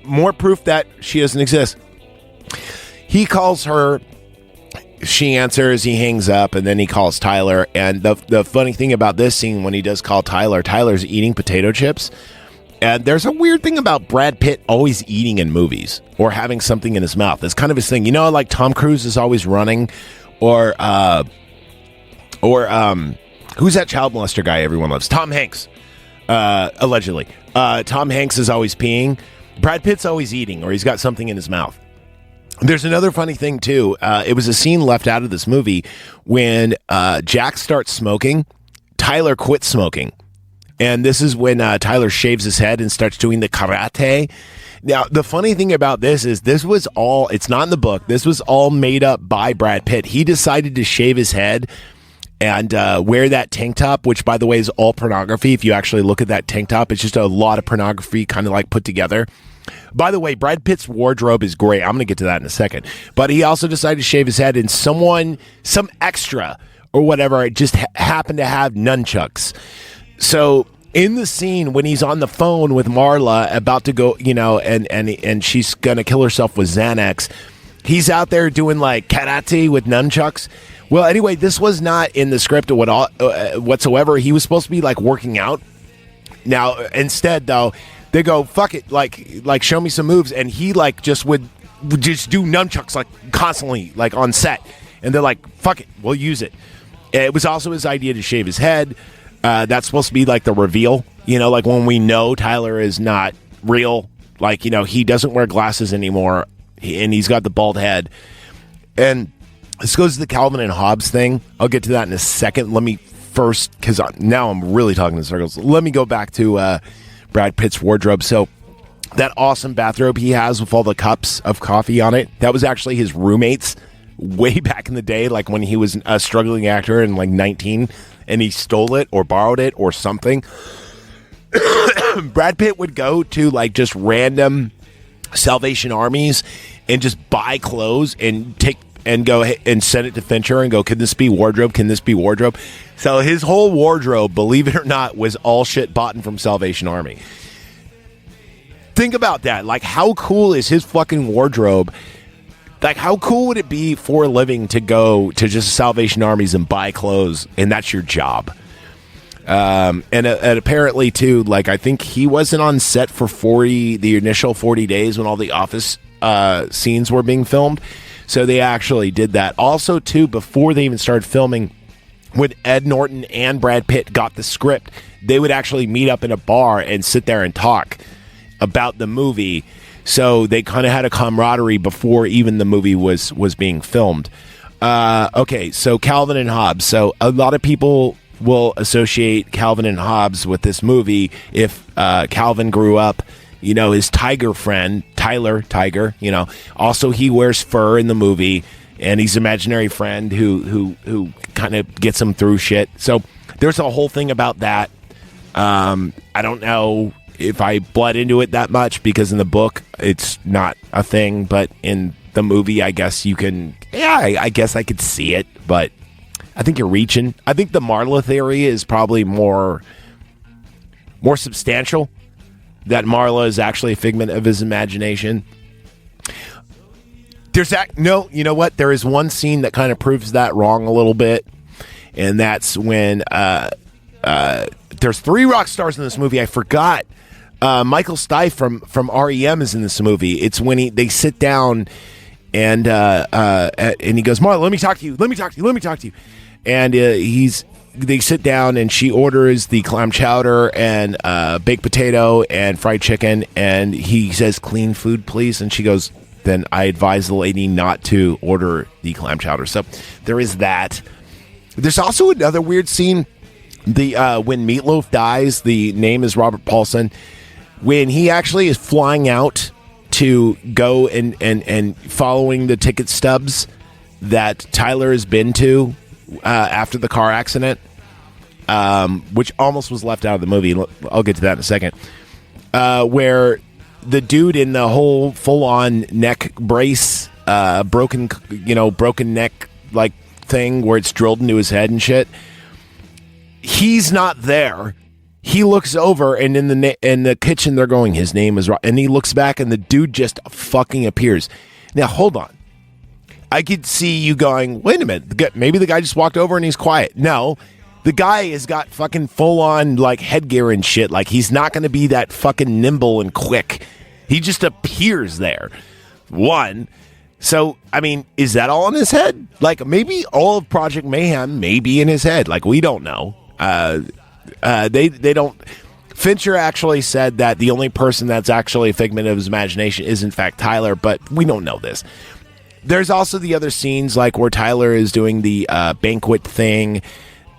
more proof that she doesn't exist. He calls her. She answers. He hangs up, and then he calls Tyler. And the funny thing about this scene, when he does call Tyler, Tyler's eating potato chips. And there's a weird thing about Brad Pitt always eating in movies or having something in his mouth. It's kind of his thing. Like Tom Cruise is always running, or who's that child molester guy everyone loves? Tom Hanks, allegedly. Tom Hanks is always peeing. Brad Pitt's always eating, or he's got something in his mouth. There's another funny thing, too. It was a scene left out of this movie when Jack starts smoking. Tyler quits smoking. And this is when Tyler shaves his head and starts doing the karate. Now, the funny thing about this is it's not in the book. This was all made up by Brad Pitt. He decided to shave his head and wear that tank top, which, by the way, is all pornography. If you actually look at that tank top, it's just a lot of pornography kind of like put together. By the way, Brad Pitt's wardrobe is great. I'm going to get to that in a second. But he also decided to shave his head, and some extra or whatever just happened to have nunchucks. So in the scene when he's on the phone with Marla about to go, and she's going to kill herself with Xanax, he's out there doing like karate with nunchucks. Well, anyway, this was not in the script whatsoever. He was supposed to be like working out. Now, instead, though, they go, fuck it, like show me some moves. And he like just would just do nunchucks like constantly, like on set. And they're like, fuck it, we'll use it. It was also his idea to shave his head. That's supposed to be like the reveal, like when we know Tyler is not real, like, he doesn't wear glasses anymore, and he's got the bald head. And this goes to the Calvin and Hobbes thing. I'll get to that in a second. Let me first, because now I'm really talking in circles. Let me go back to Brad Pitt's wardrobe. So that awesome bathrobe he has with all the cups of coffee on it, that was actually his roommate's way back in the day, like when he was a struggling actor and like 19, and he stole it or borrowed it or something. Brad Pitt would go to like just random Salvation Armies and just buy clothes and go and send it to Fincher and go, can this be wardrobe? Can this be wardrobe? So his whole wardrobe, believe it or not, was all shit bought from Salvation Army. Think about that. Like, how cool is his fucking wardrobe? Like, how cool would it be for a living to go to just Salvation Armies and buy clothes, and that's your job? And apparently, too, like, I think he wasn't on set for the initial 40 days when all the Office scenes were being filmed. So they actually did that. Also, too, before they even started filming, when Ed Norton and Brad Pitt got the script, they would actually meet up in a bar and sit there and talk about the movie. So they kind of had a camaraderie before even the movie was being filmed. Okay, so Calvin and Hobbes. So a lot of people will associate Calvin and Hobbes with this movie if Calvin grew up, his tiger friend, Tyler Tiger, also he wears fur in the movie. and he's an imaginary friend who kind of gets him through shit. So there's a whole thing about that. I don't know if I bled into it that much because in the book it's not a thing, but in the movie, I guess you can. Yeah, I guess I could see it, but I think you're reaching. I think the Marla theory is probably more substantial. That Marla is actually a figment of his imagination. No, you know what? There is one scene that kind of proves that wrong a little bit, and that's when there's 3 rock stars in this movie. I forgot. Michael Stipe from REM is in this movie. It's when they sit down and he goes, Marla, let me talk to you. And they sit down and she orders the clam chowder and baked potato and fried chicken, and he says, clean food, please. And she goes, then I advise the lady not to order the clam chowder. So there is that. There's also another weird scene. When Meatloaf dies, the name is Robert Paulson. When he actually is flying out to go and following the ticket stubs that Tyler has been to after the car accident, which almost was left out of the movie. I'll get to that in a second. Where the dude in the whole full-on neck brace, broken neck like thing where it's drilled into his head and shit, he's not there. He looks over, and in the kitchen they're going, his name is Rob, and he looks back and the dude just fucking appears. Now hold on, I could see you going, wait a minute, maybe the guy just walked over and he's quiet. No, the guy has got fucking full on like headgear and shit. Like he's not going to be that fucking nimble and quick. He just appears there. One. So, I mean, is that all in his head? Like, maybe all of Project Mayhem may be in his head. Like, we don't know. They don't. Fincher actually said that the only person that's actually a figment of his imagination is, in fact, Tyler, but we don't know this. There's also the other scenes, like where Tyler is doing the banquet thing,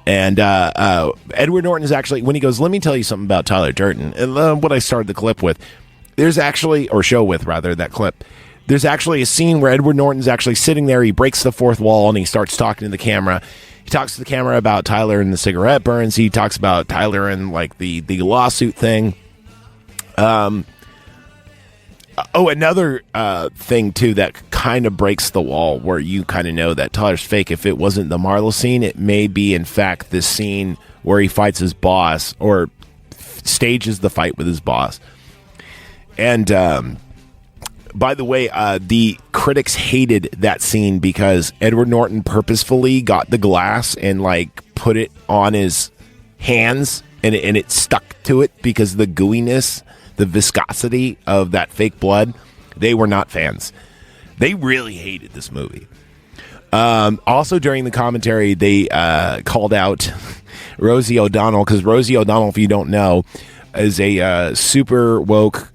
and Edward Norton is actually, when he goes, let me tell you something about Tyler Durden, and what I started the clip with, there's actually, or show with, rather, that clip. There's actually a scene where Edward Norton's actually sitting there. He breaks the fourth wall and he starts talking to the camera. He talks to the camera about Tyler and the cigarette burns. He talks about Tyler and like the lawsuit thing. Another thing too that kind of breaks the wall where you kind of know that Tyler's fake. If it wasn't the Marla scene, it may be in fact this scene where he fights his boss or stages the fight with his boss. And by the way, the critics hated that scene because Edward Norton purposefully got the glass and like put it on his hands, and it stuck to it because of the gooiness, the viscosity of that fake blood. They were not fans. They really hated this movie. Also, during the commentary, they called out Rosie O'Donnell, because Rosie O'Donnell, if you don't know, is a super woke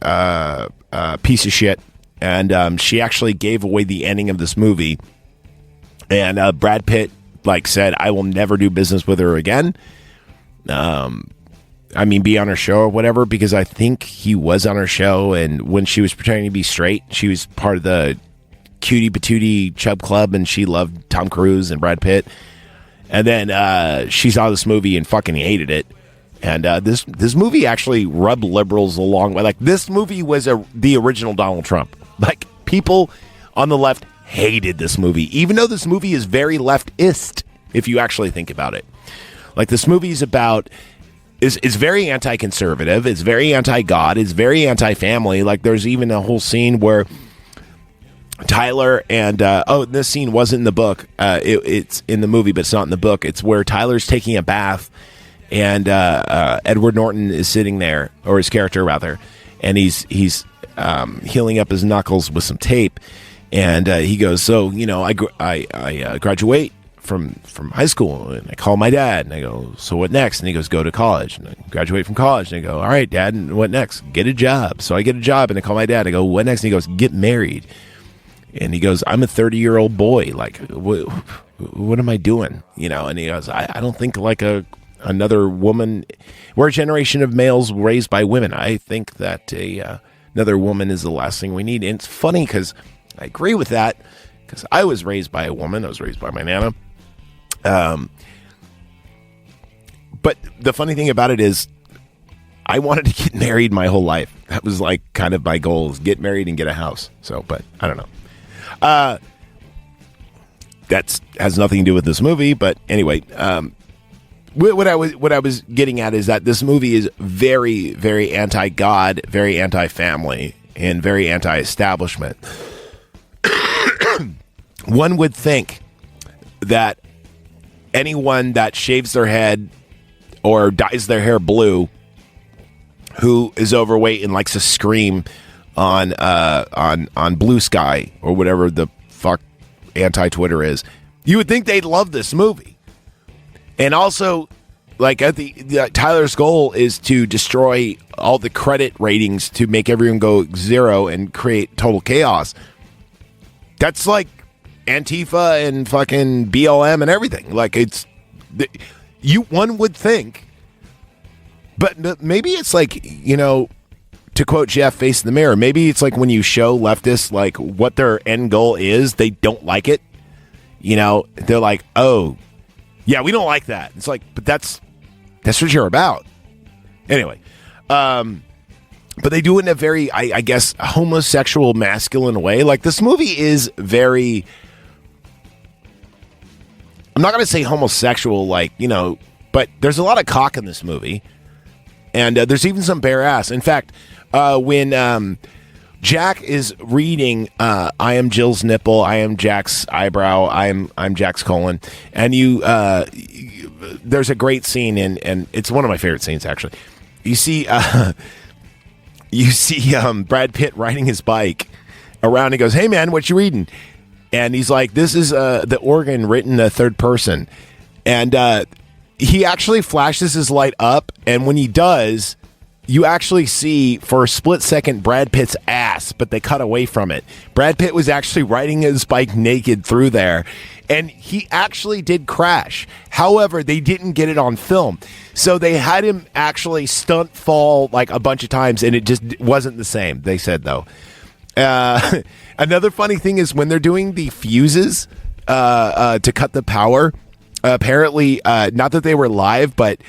piece of shit. And she actually gave away the ending of this movie. And Brad Pitt said, I will never do business with her again. Be on her show or whatever, because I think he was on her show. And when she was pretending to be straight, she was part of the Cutie Patootie Chub Club, and she loved Tom Cruise and Brad Pitt. And then she saw this movie and fucking hated it. And this movie actually rubbed liberals the long way. Like, this movie was the original Donald Trump. Like, people on the left hated this movie, even though this movie is very leftist, if you actually think about it. Like, this movie is very anti-conservative, it's very anti-God, it's very anti-family. Like, there's even a whole scene where Tyler and this scene wasn't in the book. It's in the movie, but it's not in the book. It's where Tyler's taking a bath, and Edward Norton is sitting there, or his character rather, and he's healing up his knuckles with some tape, and he goes, so I graduate from high school, and I call my dad, and I go, so what next? And he goes, go to college. And I graduate from college, and I go, all right, Dad, and what next? Get a job. So I get a job, and I call my dad. I go, what next? And he goes, get married. And he goes, I'm a 30-year-old boy. Like, what am I doing? And he goes, I don't think like another woman. We're a generation of males raised by women. I think that another woman is the last thing we need. And it's funny because I agree with that, because I was raised by a woman. I was raised by my nana. But the funny thing about it is, I wanted to get married my whole life. That was like kind of my goal, is get married and get a house. So, but I don't know. That has nothing to do with this movie. But anyway, what I was getting at is that this movie is very, very anti-God, very anti-family, and very anti-establishment. One would think that anyone that shaves their head or dyes their hair blue, who is overweight and likes to scream on Blue Sky or whatever the fuck anti-Twitter is, you would think they'd love this movie. And also, like, Tyler's goal is to destroy all the credit ratings to make everyone go zero and create total chaos. That's like Antifa and fucking BLM and everything. Like, one would think. But maybe it's like, to quote Jeff, Face in the Mirror, maybe it's like when you show leftists like what their end goal is, they don't like it. They're like, oh, yeah, we don't like that. It's like, but that's what you're about. Anyway, but they do it in a very, I guess, homosexual, masculine way. Like, this movie is very, I'm not going to say homosexual, but there's a lot of cock in this movie. And there's even some bare ass. In fact, when Jack is reading I am Jill's nipple, I am Jack's eyebrow, I'm Jack's colon, and there's a great scene, and it's one of my favorite scenes, actually. You see Brad Pitt riding his bike around and goes, "Hey man, what you reading?" And he's like, "This is the organ written third person." And he actually flashes his light up, and when he does, you actually see for a split second Brad Pitt's ass, but they cut away from it. Brad Pitt was actually riding his bike naked through there, and he actually did crash. However, they didn't get it on film, so they had him actually stunt fall like a bunch of times, and it just wasn't the same, they said, though. Another funny thing is when they're doing the fuses to cut the power, apparently, not that they were live, but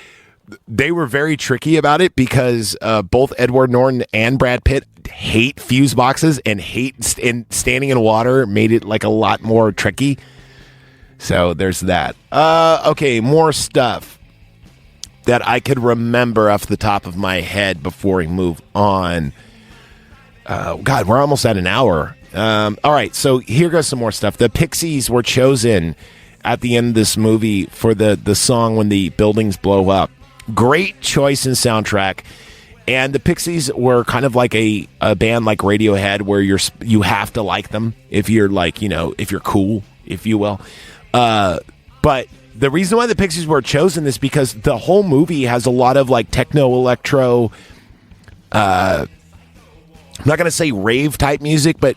they were very tricky about it because both Edward Norton and Brad Pitt hate fuse boxes and standing in water made it like a lot more tricky. So there's that. Okay, more stuff that I could remember off the top of my head before we move on. God, we're almost at an hour. All right, so here goes some more stuff. The Pixies were chosen at the end of this movie for the song When the Buildings Blow Up. Great choice in soundtrack. And the Pixies were kind of like a band like Radiohead, where you have to like them if you're like, if you're cool, if you will. But the reason why the Pixies were chosen is because the whole movie has a lot of like techno electro, I'm not going to say rave type music, but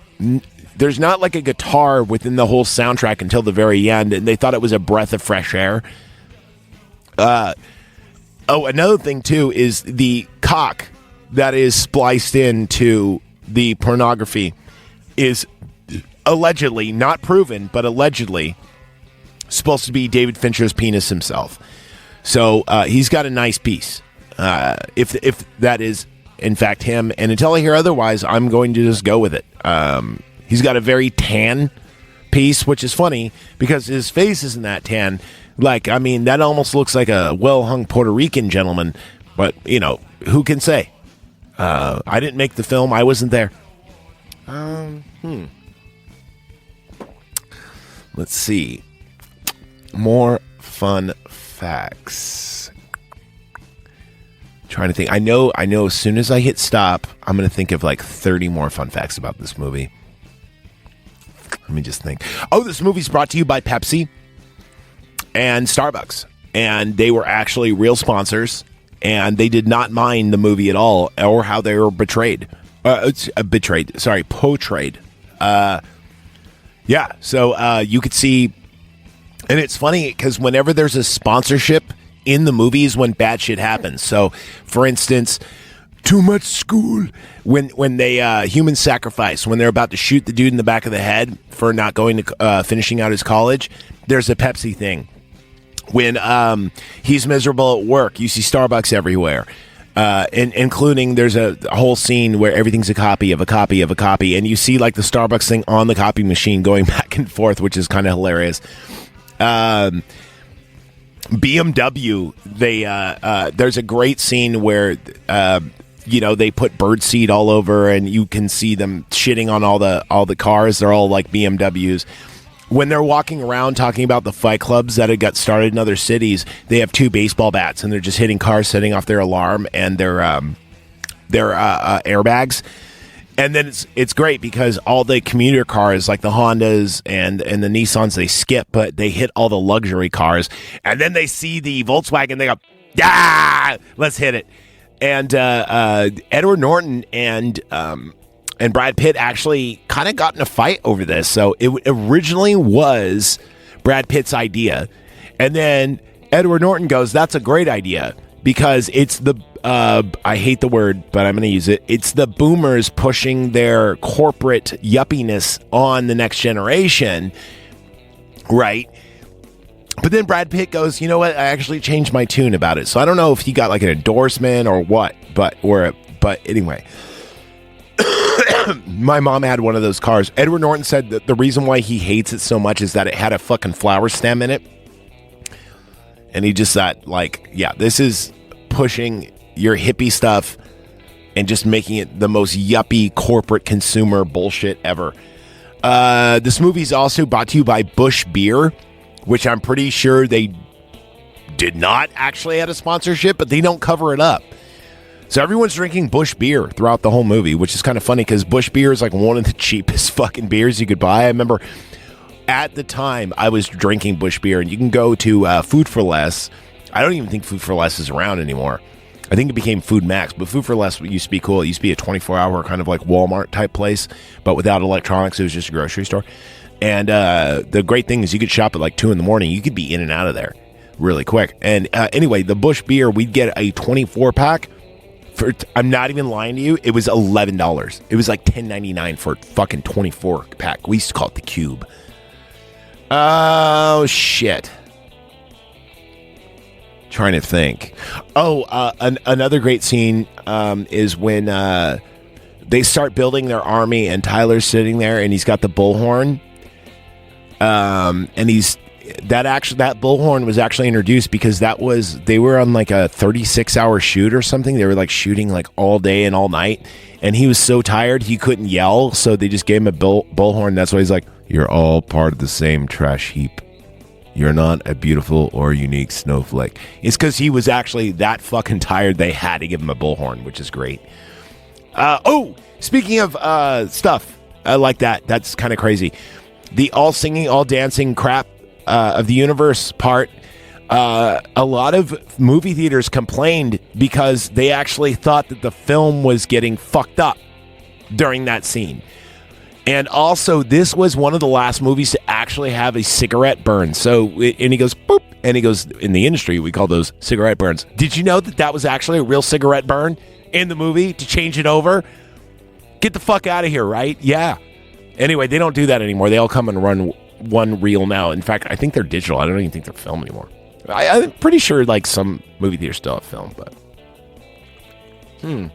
there's not like a guitar within the whole soundtrack until the very end, and they thought it was a breath of fresh air. Another thing too is the cock that is spliced into the pornography is allegedly, not proven, but allegedly supposed to be David Fincher's penis himself. So he's got a nice piece. If that is in fact him, and until I hear otherwise, I'm going to just go with it. He's got a very tan piece, which is funny because his face isn't that tan. Like, I mean, that almost looks like a well-hung Puerto Rican gentleman, but, who can say? I didn't make the film. I wasn't there. Let's see. More fun facts. Trying to think. I know as soon as I hit stop, I'm going to think of like 30 more fun facts about this movie. Let me just think. Oh, this movie's brought to you by Pepsi and Starbucks. And they were actually real sponsors. And they did not mind the movie at all or how they were portrayed. Portrayed. Yeah, so you could see... And it's funny because whenever there's a sponsorship in the movies when bad shit happens. So, for instance, too much school. When they human sacrifice, when they're about to shoot the dude in the back of the head for not going to finishing out his college, there's a Pepsi thing. When he's miserable at work, you see Starbucks everywhere. Including there's a whole scene where everything's a copy of a copy of a copy, and you see like the Starbucks thing on the copy machine going back and forth, which is kind of hilarious. BMW, there's a great scene where they put birdseed all over, and you can see them shitting on all the cars. They're all like BMWs. When they're walking around talking about the fight clubs that had got started in other cities, they have two baseball bats and they're just hitting cars, setting off their alarm and their airbags. And then it's great because all the commuter cars, like the Hondas and the Nissans, they skip, but they hit all the luxury cars. And then they see the Volkswagen, they go, let's hit it. And Edward Norton and Brad Pitt actually kind of got in a fight over this. So it originally was Brad Pitt's idea. And then Edward Norton goes, that's a great idea because it's the, I hate the word, but I'm going to use it. It's the boomers pushing their corporate yuppiness on the next generation. Right. But then Brad Pitt goes, you know what? I actually changed my tune about it. So I don't know if he got like an endorsement or what, but anyway. My mom had one of those cars. Edward Norton said that the reason why he hates it so much is that it had a fucking flower stem in it. And he just thought, like, yeah, this is pushing your hippie stuff and just making it the most yuppie corporate consumer bullshit ever. This movie's also brought to you by Busch Beer, which I'm pretty sure they did not actually have a sponsorship, but they don't cover it up. So everyone's drinking Busch Beer throughout the whole movie, which is kind of funny because Busch Beer is like one of the cheapest fucking beers you could buy. I remember at the time I was drinking Busch Beer, and you can go to Food for Less. I don't even think Food for Less is around anymore. I think it became Food Max, but Food for Less used to be cool. It used to be a 24-hour kind of like Walmart type place, but without electronics. It was just a grocery store. And the great thing is you could shop at like 2 a.m. You could be in and out of there really quick. And anyway, the Busch Beer, we'd get a 24-pack. I'm not even lying to you. It was $11. It was like $10.99 for a fucking 24-pack. We used to call it the Cube. Oh, shit. Trying to think. Another great scene is when they start building their army and Tyler's sitting there and he's got the bullhorn. And that bullhorn was actually introduced because they were on like a 36-hour shoot or something. They were like shooting like all day and all night, and he was so tired he couldn't yell, so they just gave him a bullhorn. That's why he's like, you're all part of the same trash heap. You're not a beautiful or unique snowflake. It's because he was actually that fucking tired they had to give him a bullhorn, which is great. Speaking of stuff like that, that's kind of crazy. The all singing, all dancing crap of the universe part, a lot of movie theaters complained because they actually thought that the film was getting fucked up during that scene. And also, this was one of the last movies to actually have a cigarette burn. And he goes, boop, and he goes, in the industry, we call those cigarette burns. Did you know that was actually a real cigarette burn in the movie to change it over? Get the fuck out of here, right? Yeah. Anyway, they don't do that anymore. They all come and run one reel now. In fact, I think they're digital. I don't even think they're film anymore. I'm pretty sure like some movie theaters still have film, but let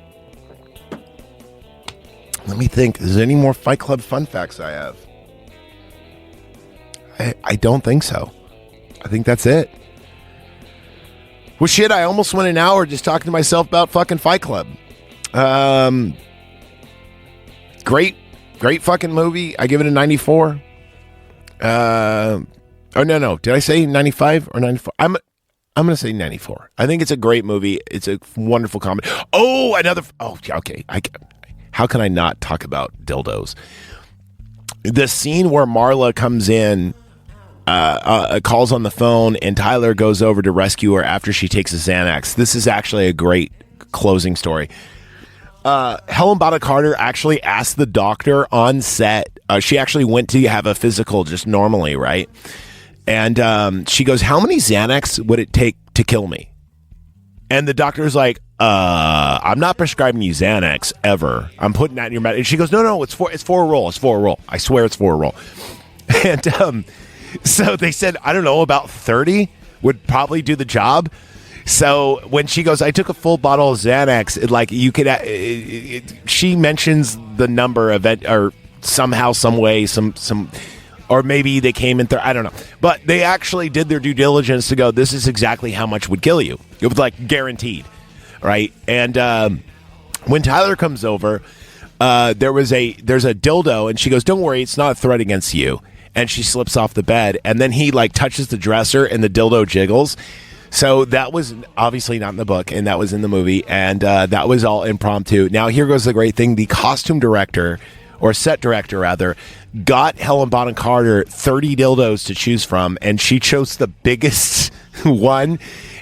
me think. Is there any more Fight Club fun facts I have? I don't think so. I think that's it. Well, shit, I almost went an hour just talking to myself about fucking Fight Club. Great fucking movie. I give it a 94. No. Did I say 95 or 94? I'm going to say 94. I think it's a great movie. It's a wonderful comedy. Okay. How can I not talk about dildos? The scene where Marla comes in, calls on the phone, and Tyler goes over to rescue her after she takes a Xanax. This is actually a great closing story. Helen Bonham Carter actually asked the doctor on set. She actually went to have a physical just normally, right? And she goes, how many Xanax would it take to kill me? And the doctor's like, I'm not prescribing you Xanax ever. I'm putting that in your mouth. And she goes, no, it's for a roll. It's for a roll. I swear it's for a roll. And so they said, I don't know, about 30 would probably do the job. So when she goes, I took a full bottle of Xanax, you could, she mentions the number of it, or somehow, some way, some, or maybe they came in there. I don't know. But they actually did their due diligence to go, this is exactly how much would kill you. It was like guaranteed. Right. And when Tyler comes over, there's a dildo, and she goes, don't worry, it's not a threat against you. And she slips off the bed, and then he touches the dresser, and the dildo jiggles. So that was obviously not in the book, and that was in the movie, and that was all impromptu. Now, here goes the great thing. The costume director, or set director, rather, got Helen Bonham Carter 30 dildos to choose from, and she chose the biggest one,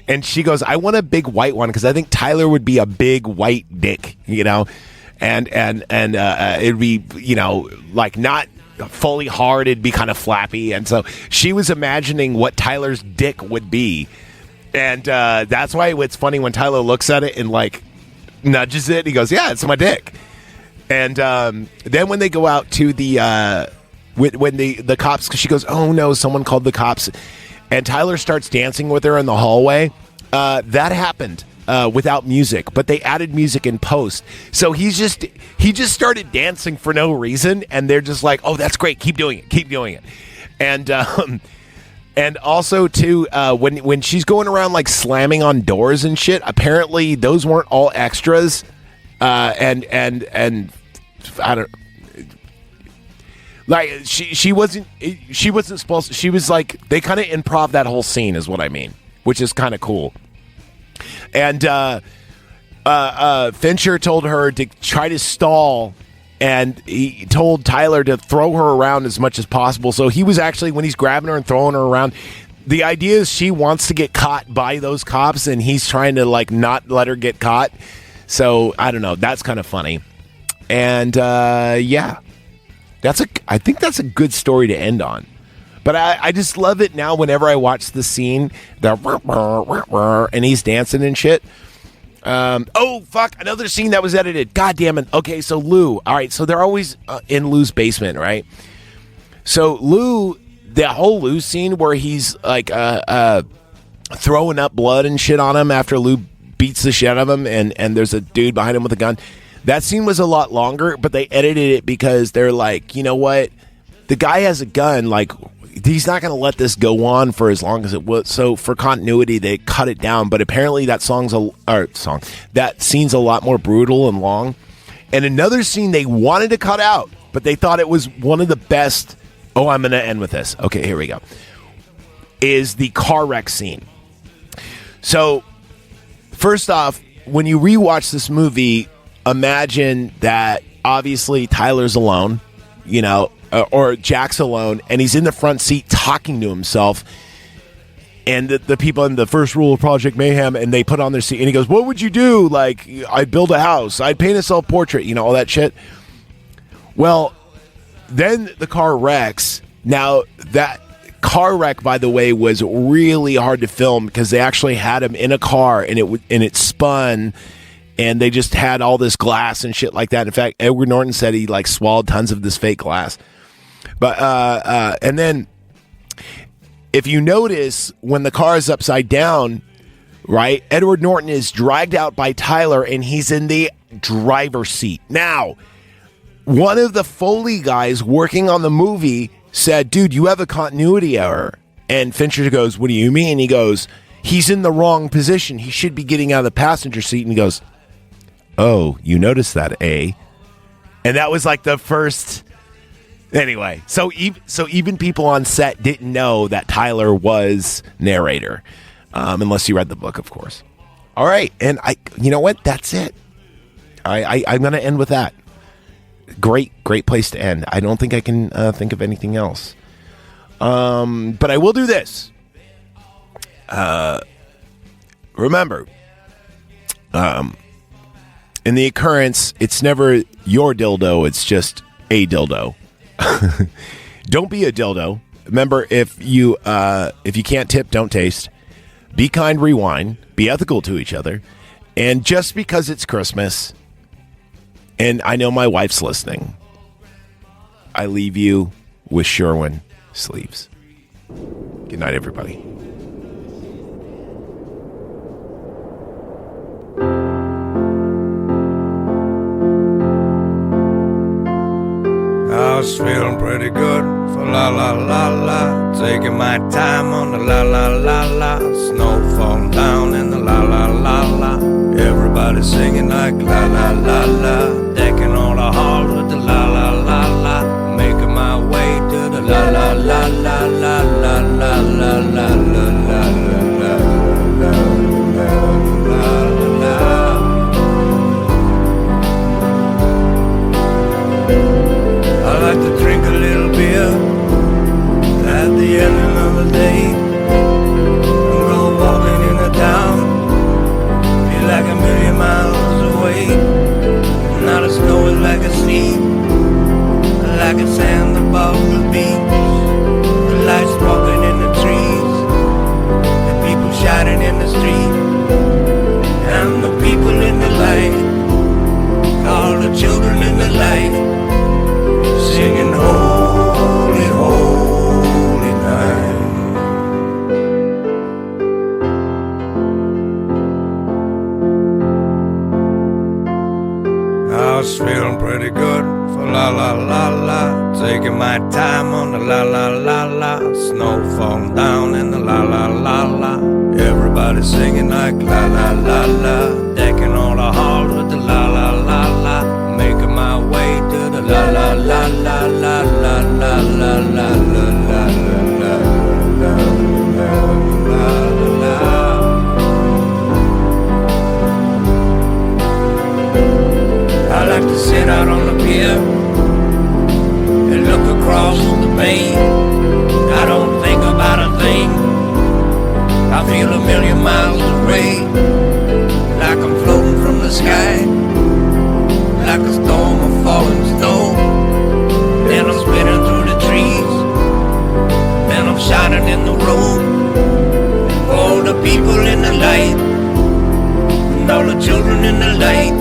and she goes, I want a big white one, because I think Tyler would be a big white dick, and it'd be, not fully hard, it'd be kind of flappy, and so she was imagining what Tyler's dick would be. And that's why it's funny when Tyler looks at it and nudges it. He goes, "Yeah, it's my dick." And then when they go out to the when the cops, she goes, "Oh no, someone called the cops," and Tyler starts dancing with her in the hallway. That happened without music, but they added music in post. So he just started dancing for no reason, and they're just like, "Oh, that's great, keep doing it," And also, too, when she's going around slamming on doors and shit, apparently those weren't all extras, and I don't she wasn't supposed to, she was they kind of improv that whole scene is what I mean, which is kind of cool. And Fincher told her to try to stall. And he told Tyler to throw her around as much as possible. So he was actually, when he's grabbing her and throwing her around, the idea is she wants to get caught by those cops, and he's trying to not let her get caught. So I don't know. That's kind of funny. And yeah, I think that's a good story to end on. But I just love it now. Whenever I watch the scene, and he's dancing and shit. Oh, fuck, another scene that was edited. God damn it. Okay, so Lou. All right, so they're always in Lou's basement, right? So Lou, the whole Lou scene where he's throwing up blood and shit on him after Lou beats the shit out of him, and there's a dude behind him with a gun. That scene was a lot longer, but they edited it because they're like, you know what? The guy has a gun, he's not going to let this go on for as long as it was. So for continuity, they cut it down. But apparently that that scene's a lot more brutal and long. And another scene they wanted to cut out, but they thought it was one of the best. Oh, I'm going to end with this. Okay, here we go. Is the car wreck scene. So first off, when you rewatch this movie, imagine that obviously Tyler's alone, or Jack's alone, and he's in the front seat talking to himself, and the people in the first rule of Project Mayhem, and they put on their seat, and he goes, what would you do? I'd build a house, I'd paint a self-portrait, all that shit. Well, then the car wrecks. Now, that car wreck, by the way, was really hard to film, because they actually had him in a car, and it spun, and they just had all this glass and shit like that. In fact, Edward Norton said he swallowed tons of this fake glass. But and then if you notice, when the car is upside down, right, Edward Norton is dragged out by Tyler, and he's in the driver's seat. Now, one of the Foley guys working on the movie said, dude, you have a continuity error. And Fincher goes, what do you mean? He goes, he's in the wrong position. He should be getting out of the passenger seat. And he goes, oh, you noticed that, eh? And that was the first... Anyway, so even people on set didn't know that Tyler was narrator, unless you read the book, of course. All right, and you know what? That's it. I'm going to end with that. Great place to end. I don't think I can think of anything else. But I will do this. Remember, in the occurrence, it's never your dildo. It's just a dildo. Don't be a dildo. Remember, if you can't tip, don't taste. Be kind, rewind. Be ethical to each other. And just because it's Christmas, and I know my wife's listening, I leave you with Sherwin sleeves. Good night, everybody. I was feeling pretty good for la la la la. Taking my time on the la la la la. Snow falling down in the la la la la. Everybody singing like la la la la. Decking all the halls with the la la la la. Making my way to the la la la la la la la la la la la la la. I like to drink a little beer at the end of the day. And go walking in the town, feel like a million miles away. Now the snow is like a sea, like a sand above the beach. The lights sparkling in the trees, the people shouting in the street, and the people in the light, all the children in the light, singing holy, holy night. I was feeling pretty good for la la la la. Taking my time on the la la la la. Snow falling down in the la la la la. Everybody singing like la la la la. Decking all the halls with the la la la la. Making my way to the la la la la la la la la la la la. I like to sit out on the pier and look across the bay. I don't think about a thing. I feel a million miles away, like I'm floating from the sky, like a storm of falling snow. Then I'm spinning through the trees, then I'm shining in the road. All the people in the light, and all the children in the light,